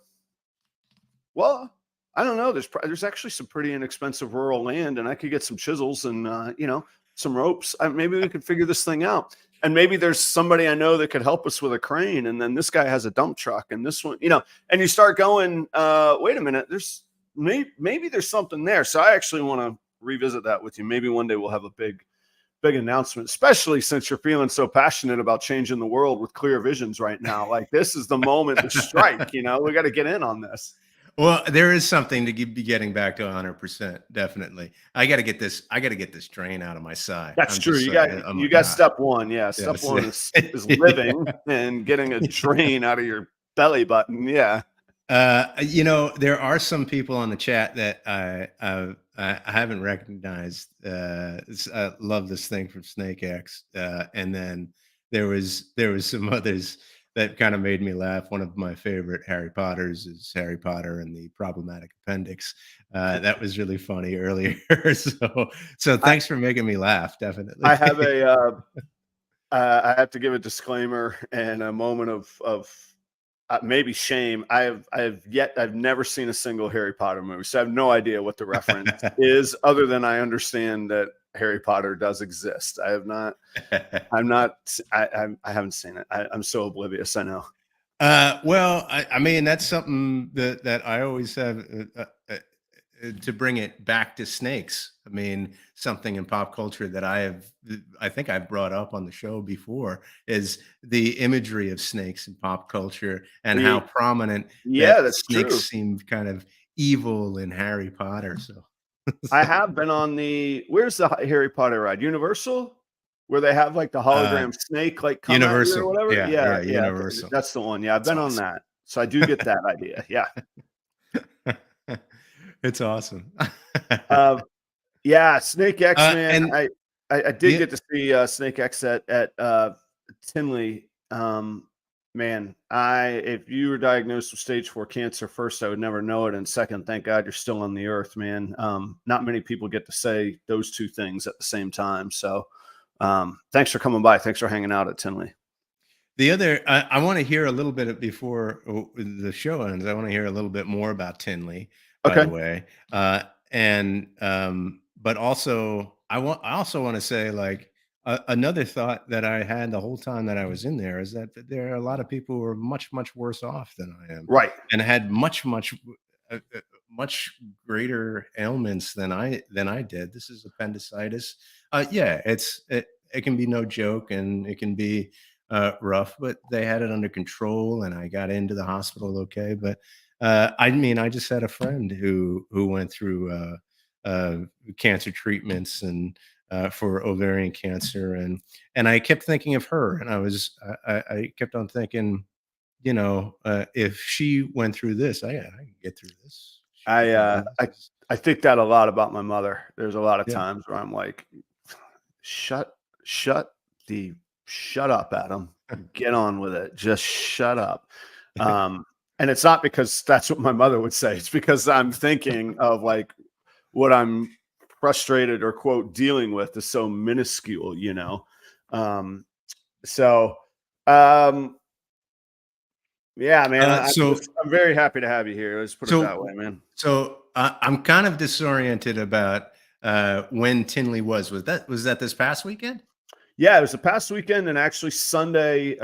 well, I don't know. There's actually some pretty inexpensive rural land, and I could get some chisels and some ropes. Maybe we could figure this thing out. And maybe there's somebody I know that could help us with a crane. And then this guy has a dump truck, and this one, and you start going, wait a minute, maybe there's something there. So I actually want to revisit that with you. Maybe one day we'll have a big announcement, especially since you're feeling so passionate about changing the world with clear visions right now. Like, this is the moment to strike, we got to get in on this. Well, there is something to be getting back to 100%. Definitely. I got to get this drain out of my side. That's true. You got step one. Yeah. Step one is living and getting a drain out of your belly button. Yeah. There are some people on the chat that I haven't recognized. I love this thing from Snake X. And then there was some others that kind of made me laugh. One of my favorite Harry Potters is Harry Potter and the Problematic Appendix. That was really funny earlier. So thanks for making me laugh. Definitely. I have I have to give a disclaimer and a moment of maybe shame. I've never seen a single Harry Potter movie, so I have no idea what the reference is, other than I understand that Harry Potter does exist. I haven't seen it. I'm so oblivious. I know. Well, I mean, that's something that I always have to bring it back to snakes. I mean, something in pop culture that I think I've brought up on the show before is the imagery of snakes in pop culture and how prominent that's snakes true. seem kind of evil in Harry Potter. So I have been on where's the Harry Potter ride? Universal, where they have like the hologram snake, like come Universal, at you or whatever. Yeah, Universal. That's the one. Yeah, I've been on that, so I do get that idea. Yeah, it's awesome. yeah, Snake X, man. I did get to see Snake X at Tinley. Man, if you were diagnosed with stage 4 cancer, first, I would never know it, and second, thank God you're still on the earth, man. Not many people get to say those two things at the same time. So, thanks for coming by. Thanks for hanging out at Tinley. The other, I want to hear a little bit before the show ends. I want to hear a little bit more about Tinley, by the Okay. way, but also I also want to say, like, another thought that I had the whole time that I was in there is that there are a lot of people who are much worse off than I am, Right. and had much greater ailments than I did. This is appendicitis. Yeah, it can be no joke, and it can be rough, but they had it under control, and I got into the hospital okay. But I mean, I just had a friend who went through cancer treatments and for ovarian cancer, and I kept thinking of her, and I kept on thinking, if she went through this, I can get through this. I You uh know, I this is, I think that a lot about my mother. There's a lot of yeah. times where I'm like, shut shut the shut up, Adam. Get on with it. Just shut up. And it's not because that's what my mother would say. It's because I'm thinking of like what I'm frustrated or quote dealing with is so minuscule, you know. Um, so um yeah, man, Uh, so I'm very happy to have you here. Let's put it that so way, man. I'm kind of disoriented about when Tinley was that this past weekend? Yeah, it was the past weekend, and actually Sunday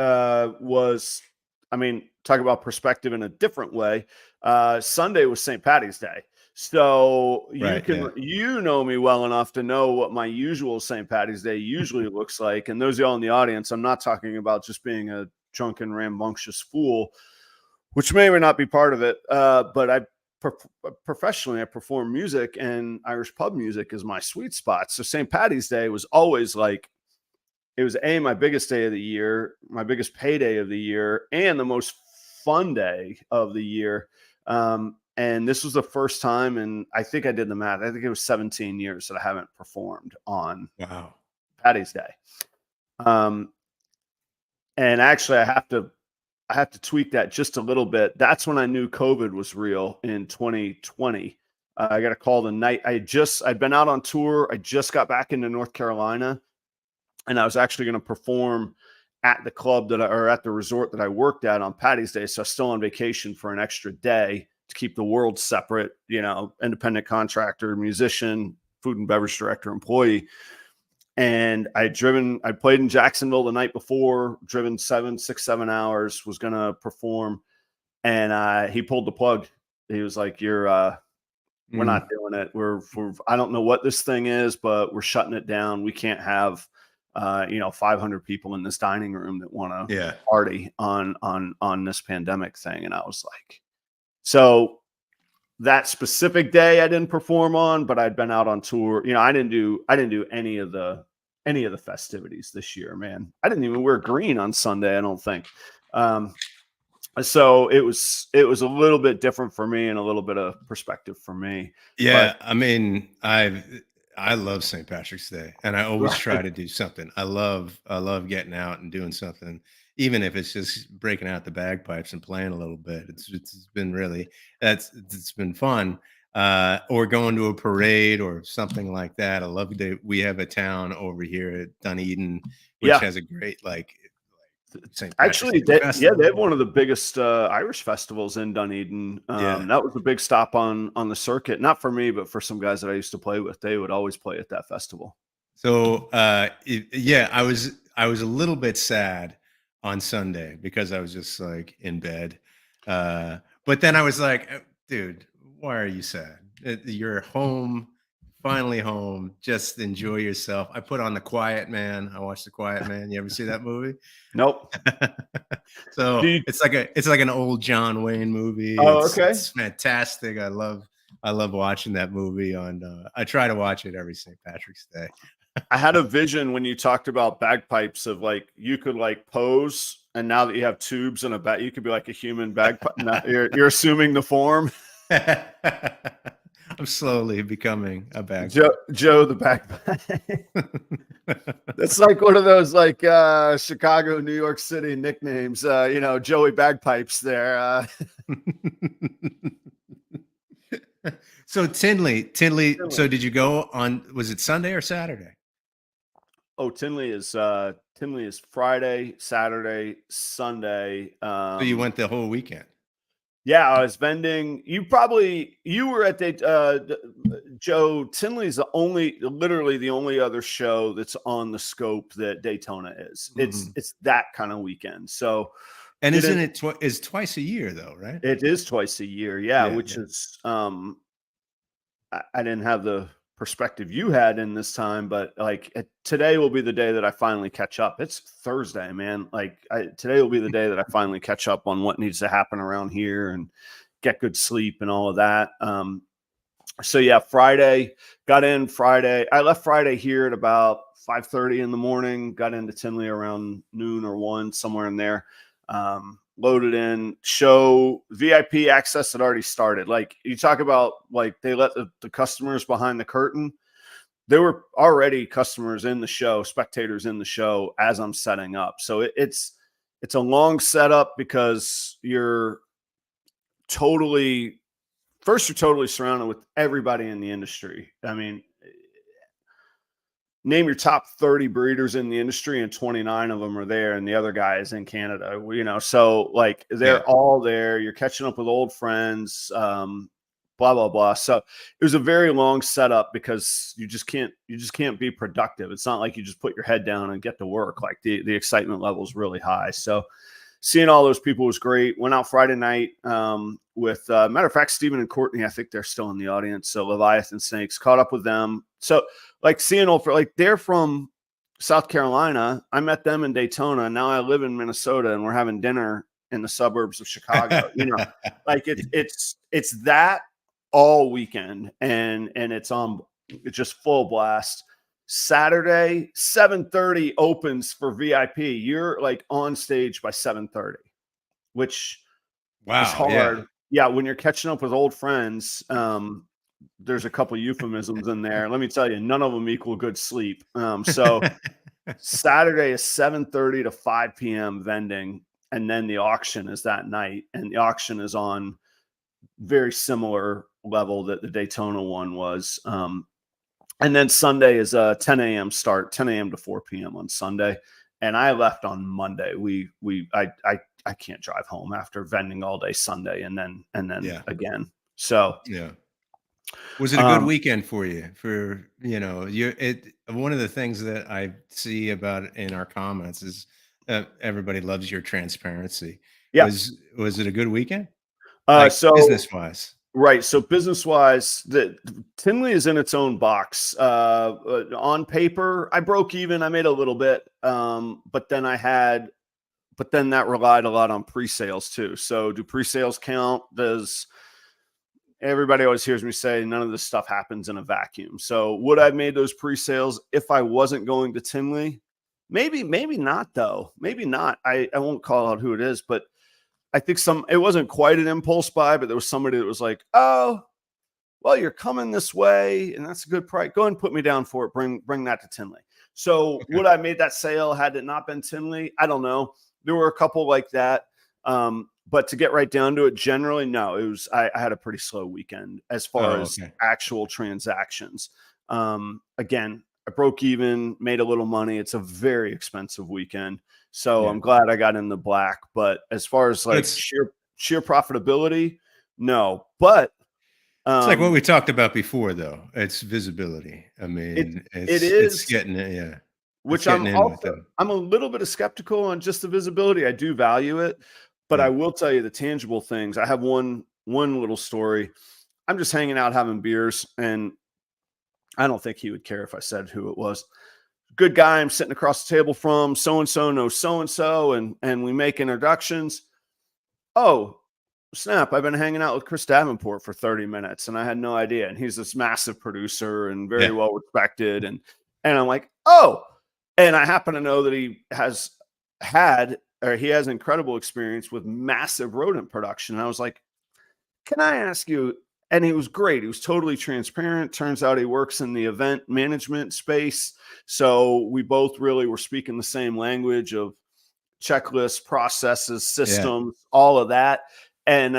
was. I mean, talk about perspective in a different way. Sunday was St. Patty's Day, so Right. Yeah. you know me well enough to know what my usual St. Patty's Day usually looks like. And those of y'all in the audience, I'm not talking about just being a drunken, rambunctious fool, which may or may not be part of it. But professionally, I perform music, and Irish pub music is my sweet spot. So St. Patty's Day was always like it was my biggest day of the year, my biggest payday of the year, and the most fun day of the year. And this was the first time, and I think I did the math. I think it was 17 years that I haven't performed on Wow. Patty's Day. Um, and actually, I have to tweak that just a little bit. That's when I knew COVID was real in 2020. I got a call the night I'd been out on tour. I just got back into North Carolina, and I was actually going to perform at the club or at the resort that I worked at on Patty's Day. So I was still on vacation for an extra day to keep the world separate, you know, independent contractor, musician, food and beverage director, employee. And I played in Jacksonville the night before, driven 7 hours, was going to perform. And he pulled the plug. He was like, we're not doing it. I don't know what this thing is, but we're shutting it down. We can't have 500 people in this dining room that want to party on this pandemic thing. And I was like, so that specific day I didn't perform on, but I'd been out on tour. You know, I didn't do any of the festivities this year, man. I didn't even wear green on Sunday, I don't think. So it was a little bit different for me and a little bit of perspective for me. Yeah, I mean, I love St. Patrick's Day, and I always try to do something. I love getting out and doing something, even if it's just breaking out the bagpipes and playing a little bit. It's been really it's been fun. Or going to a parade or something like that. I love that we have a town over here at Dunedin, which Yeah. has a great St. Patrick's Actually, Day they have festival. one of the biggest Irish festivals in Dunedin. Yeah. That was a big stop on the circuit, not for me, but for some guys that I used to play with. They would always play at that festival. So yeah, I was a little bit sad on Sunday because I was just like in bed. But then I was like, dude, why are you sad? You're home, finally home. Just enjoy yourself. I put on The Quiet Man. I watched The Quiet Man. You ever see that movie? Nope. So it's like an old John Wayne movie. Oh, okay. It's fantastic. I love watching that movie I try to watch it every St. Patrick's Day. I had a vision when you talked about bagpipes of like you could like pose, and now that you have tubes and a bat, you could be like a human bagpipe. You're assuming the form. I'm slowly becoming a bagpipe. Joe the bagpipe. That's like one of those like Chicago, New York City nicknames. Joey Bagpipes there. So Tinley. So did you go on? Was it Sunday or Saturday? Oh, Tinley is Friday, Saturday, Sunday. So you went the whole weekend. Yeah, I was vending. You were at Joe. Tinley's literally the only other show that's on the scope that Daytona is. It's that kind of weekend. So, and isn't it is twice a year though, right? It is twice a year. Yeah, which is I didn't have the perspective you had in this time, but like today will be the day that I finally catch up. It's Thursday, man. Like today will be the day that I finally catch up on what needs to happen around here and get good sleep and all of that. So yeah, Friday, got in Friday. I left Friday here at about 5:30 in the morning, got into Tinley around noon or 1, somewhere in there. Loaded in. Show VIP access had already started. Like you talk about, like they let the customers behind the curtain. There were already customers in the show, spectators in the show as I'm setting up. So it's a long setup because you're totally surrounded with everybody in the industry. I mean, name your top 30 breeders in the industry and 29 of them are there. And the other guy is in Canada, so like they're all there. You're catching up with old friends, blah, blah, blah. So it was a very long setup because you just can't be productive. It's not like you just put your head down and get to work. Like the excitement level is really high. So seeing all those people was great. Went out Friday night with, matter of fact, Stephen and Courtney, I think they're still in the audience. So Leviathan Snakes, caught up with them. So like seeing they're from South Carolina. I met them in Daytona. Now I live in Minnesota and we're having dinner in the suburbs of Chicago. Like it's that all weekend and it's just full blast. Saturday, 7:30 opens for VIP. You're like on stage by 7:30, which is hard. Yeah, when you're catching up with old friends, there's a couple euphemisms in there. Let me tell you, none of them equal good sleep. So Saturday is 7:30 to 5 p.m. vending, and then the auction is that night, and the auction is on very similar level that the Daytona one was. And then Sunday is a 10 a.m. start, 10 a.m. to 4 p.m. on Sunday. And I left on Monday. I can't drive home after vending all day Sunday and then again. So yeah. Was it a good weekend for you? One of the things that I see about in our comments is everybody loves your transparency. Yeah. Was it a good weekend? So business wise. Right. So business wise, Tinley is in its own box. On paper, I broke even. I made a little bit. But then that relied a lot on pre-sales too. So do pre-sales count? Everybody always hears me say none of this stuff happens in a vacuum. So would I have made those pre-sales if I wasn't going to Tinley? Maybe not though. Maybe not. I won't call out who it is, but I think it wasn't quite an impulse buy, but there was somebody that was like, oh, well, you're coming this way and that's a good price. Go ahead and put me down for it. Bring that to Tinley. So would I have made that sale had it not been Tinley? I don't know. There were a couple like that. But to get right down to it, generally, no, I had a pretty slow weekend as far as actual transactions. Again, I broke even, made a little money. It's a very expensive weekend. So I'm glad I got in the black, but as far as like sheer profitability, no. But it's like what we talked about before, though. It's visibility. I mean, it's getting it, yeah. Which I'm a little bit skeptical on just the visibility. I do value it, but I will tell you the tangible things. I have one little story. I'm just hanging out having beers, and I don't think he would care if I said who it was. Good guy I'm sitting across the table from, so-and-so knows so-and-so, and we make introductions. Oh, snap, I've been hanging out with Chris Davenport for 30 minutes, and I had no idea. And he's this massive producer and very well respected. And I'm like, oh, and I happen to know that he has incredible experience with massive rodent production. And I was like, can I ask you, and he was great. He was totally transparent. Turns out he works in the event management space. So we both really were speaking the same language of checklists, processes, Yeah. systems, all of that. And,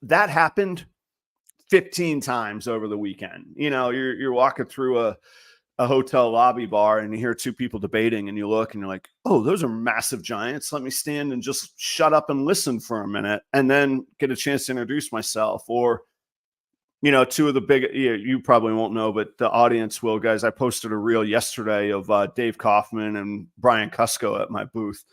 that happened 15 times over the weekend. You're walking through a hotel lobby bar and you hear two people debating and you look and you're like, oh, those are massive giants. Let me stand and just shut up and listen for a minute and then get a chance to introduce myself. Or, two of the big, you probably won't know, but the audience will, guys. I posted a reel yesterday of Dave Kaufman and Brian Cusco at my booth.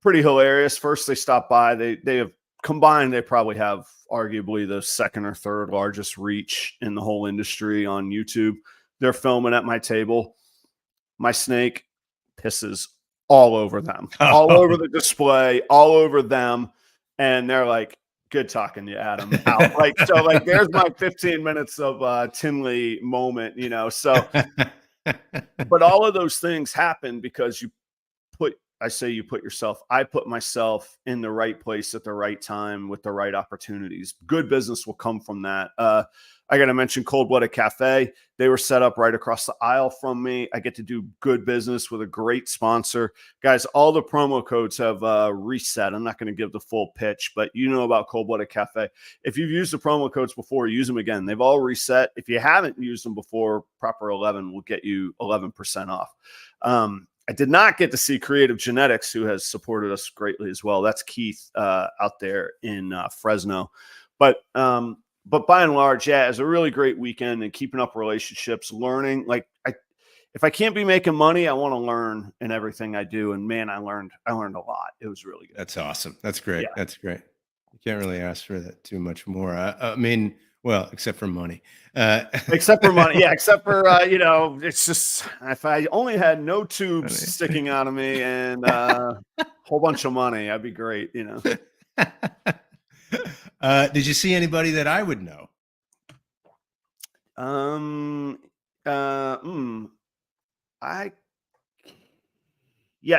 Pretty hilarious. First, they stopped by. They have combined, they probably have arguably the second or third largest reach in the whole industry on YouTube. They're filming at my table. My snake pisses all over them, all over the display, all over them. And they're like, good talking to you, Adam. Out. So there's my 15 minutes of Tinley moment, So, but all of those things happen because I put myself in the right place at the right time with the right opportunities. Good business will come from that. I got to mention Cold Blooded Cafe. They were set up right across the aisle from me. I get to do good business with a great sponsor. Guys, all the promo codes have reset. I'm not going to give the full pitch, but you know about Cold Blooded Cafe. If you've used the promo codes before, use them again. They've all reset. If you haven't used them before, Proper 11 will get you 11% off. I did not get to see Creative Genetics, who has supported us greatly as well. That's Keith out there in Fresno. But by and large, yeah, it's a really great weekend and keeping up relationships, learning. If I can't be making money, I want to learn in everything I do. And man, I learned a lot. It was really good. That's awesome. That's great. Yeah. That's great. You can't really ask for that too much more. I mean, well, except for money. Except for money. Yeah. Except for, it's just, if I only had no tubes sticking out of me and a whole bunch of money, I'd be great, Did you see anybody that I would know?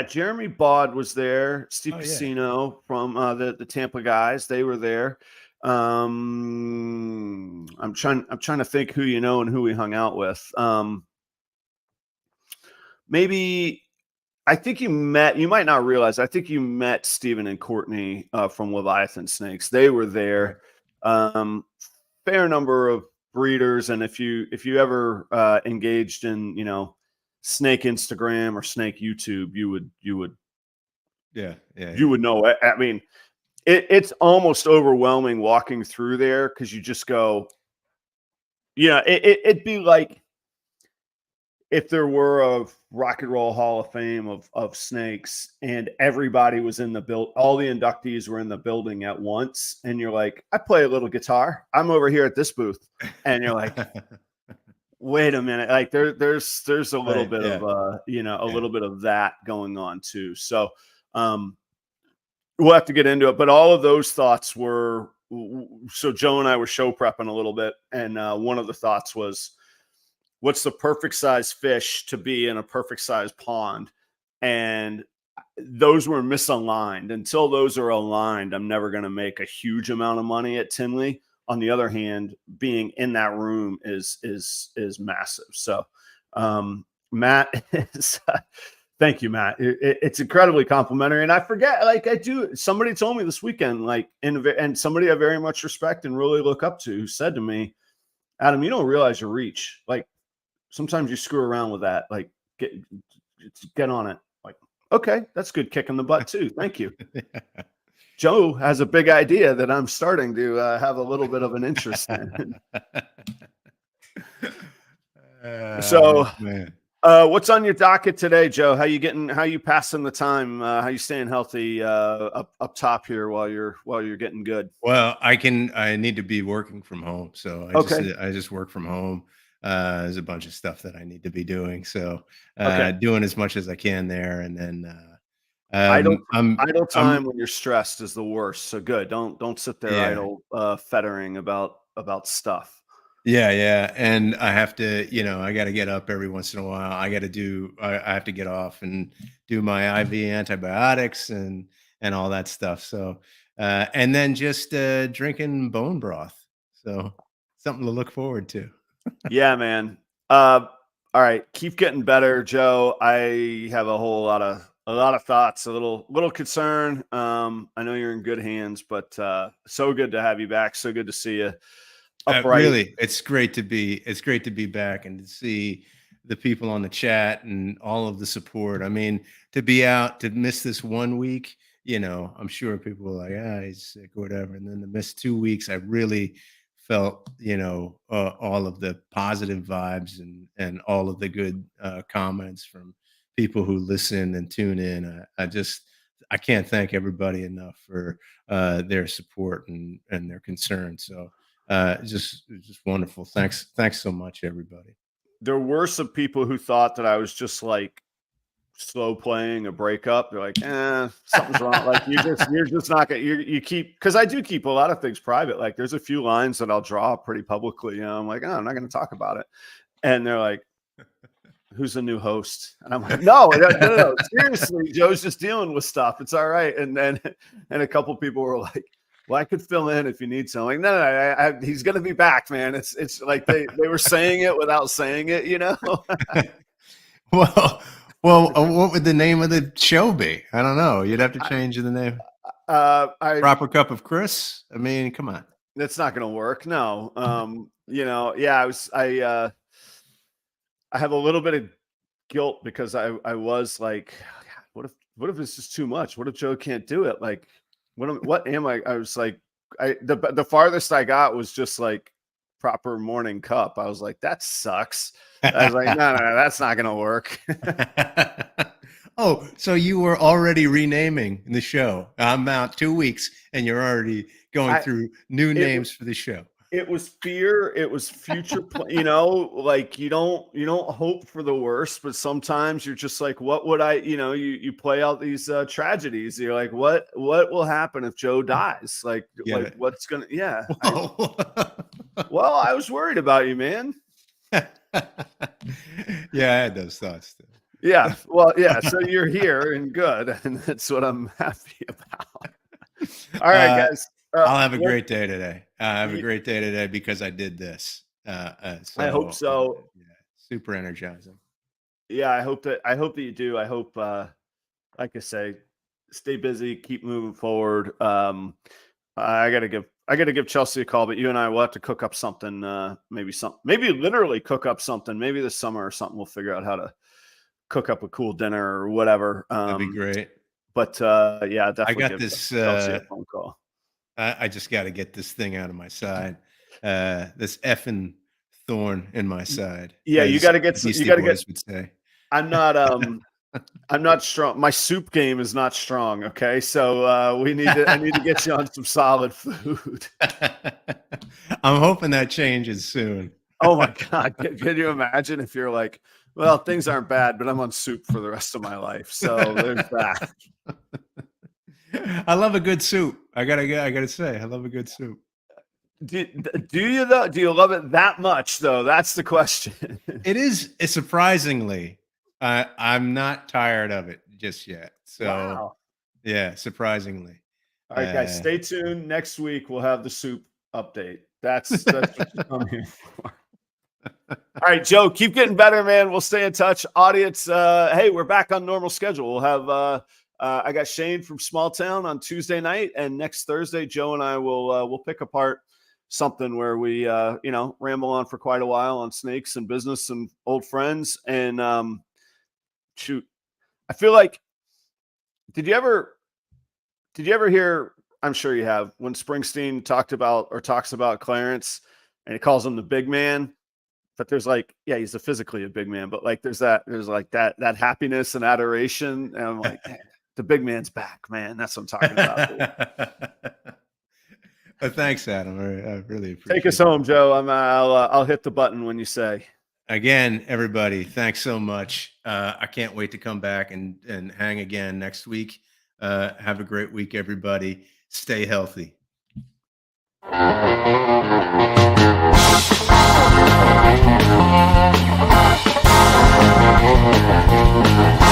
Jeremy Baud was there. Steve Oh, yeah. Casino from the Tampa guys. They were there. I'm trying to think who you know and who we hung out with. Maybe I think you might not realize, I think you met Stephen and Courtney from Leviathan Snakes. They were there. Fair number of breeders. And if you ever engaged in, snake Instagram or snake YouTube, you would you would know it. I mean, it's almost overwhelming walking through there because you just go, it'd be like if there were a Rock and Roll Hall of Fame of snakes and everybody was in the all the inductees were in the building at once. And you're like, I play a little guitar. I'm over here at this booth. And you're like, wait a minute. Like there's a little bit of, a little bit of that going on too. So, we'll have to get into it, but all of those thoughts were, so Joe and I were show prepping a little bit. And one of the thoughts was, what's the perfect size fish to be in a perfect size pond? And those were misaligned. Until those are aligned, I'm never going to make a huge amount of money at Tinley. On the other hand, being in that room is massive. So, Matt is, thank you, Matt. It's incredibly complimentary. And I forget, somebody told me this weekend, and somebody I very much respect and really look up to, who said to me, Adam, you don't realize your reach. Sometimes you screw around with that. Get on it. Okay, that's good kick in the butt too. Thank you. Joe has a big idea that I'm starting to have a little bit of an interest in. So, man. What's on your docket today, Joe? How you passing the time? How you staying healthy up top here while you're getting good? Well, I need to be working from home. So I just work from home. There's a bunch of stuff that I need to be doing. So doing as much as I can there. And then idle time when you're stressed is the worst. So good. Don't sit there idle fettering about stuff. Yeah. And I have to, I got to get up every once in a while. I have to get off and do my IV antibiotics and all that stuff. So, and then just drinking bone broth So something to look forward to. Yeah, man. All right, keep getting better, Joe. I have a lot of thoughts, a little concern. I know you're in good hands, but so good to have you back. So good to see you upright. Really, it's great to be back and to see the people on the chat and all of the support. I mean, to be out, to miss this 1 week, I'm sure people were like, he's sick or whatever. And then to miss 2 weeks, I really felt, all of the positive vibes and all of the good comments from people who listen and tune in. I can't thank everybody enough for their support and their concern. So just wonderful. Thanks so much, everybody. There were some people who thought that I was just like slow playing a breakup. They're like, something's wrong. Like you're just not gonna, you keep, because I do keep a lot of things private. Like there's a few lines that I'll draw pretty publicly. I'm like, I'm not going to talk about it. And they're like, who's the new host? And I'm like, no, seriously, Joe's just dealing with stuff. It's all right. And a couple people were like, well, I could fill in if you need something. No, he's going to be back, man. It's like they were saying it without saying it, Well, what would the name of the show be? I don't know. You'd have to change the name. Proper Cup of Chris. I mean, come on. That's not going to work. No. I have a little bit of guilt because I was like, what if it's just too much? What if Joe can't do it? Like, what am I? I was like, the farthest I got was just like proper morning cup. I was like, that sucks. I was like, no, that's not going to work. Oh, so you were already renaming the show. I'm out 2 weeks and you're already going through new names for the show. It was fear. It was future. Like you don't hope for the worst, but sometimes you're just like, what would I, you play out these tragedies. You're like, what will happen if Joe dies? Like what's going to, yeah. Well, I was worried about you, man. Yeah, I had those thoughts too. Yeah. Well, yeah. So you're here and good. And that's what I'm happy about. All right, guys. I'll have a great day today. I have a great day today because I did this. I hope so. Yeah, super energizing. Yeah, I hope that you do. I hope, like I say, stay busy, keep moving forward. I gotta give Chelsea a call, but you and I will have to cook up something. Maybe literally cook up something. Maybe this summer or something. We'll figure out how to cook up a cool dinner or whatever. That'd be great. But yeah, definitely. I got this Chelsea a phone call. I just got to get this thing out of my side. This effing thorn in my side. Yeah, you got to get. You got to get. Would say. I'm not strong. My soup game is not strong. Okay, so I need to get you on some solid food. I'm hoping that changes soon. Oh my God, can you imagine if you're like, well, things aren't bad, but I'm on soup for the rest of my life. So there's that. I love a good soup. I gotta say, I love a good soup. Do you though? Do you love it that much though? That's the question. It's surprisingly. I'm not tired of it just yet. So wow. Yeah, surprisingly. All right, guys, stay tuned. Next week we'll have the soup update. That's what you come here for. All right, Joe, keep getting better, man. We'll stay in touch. Audience, hey, we're back on normal schedule. We'll have I got Shane from Small Town on Tuesday night, and next Thursday, Joe and I will pick apart something where we ramble on for quite a while on snakes and business and old friends. And shoot, I feel like did you ever hear? I'm sure you have, when Springsteen talks about Clarence and he calls him the big man. But there's like, yeah, he's physically a big man, but like there's like that happiness and adoration. And I'm like, the big man's back, man. That's what I'm talking about. Thanks, Adam. I really appreciate it. Take us home, Joe. I'll hit the button when you say. Again, everybody, thanks so much. I can't wait to come back and hang again next week. Have a great week, everybody. Stay healthy. Thank you.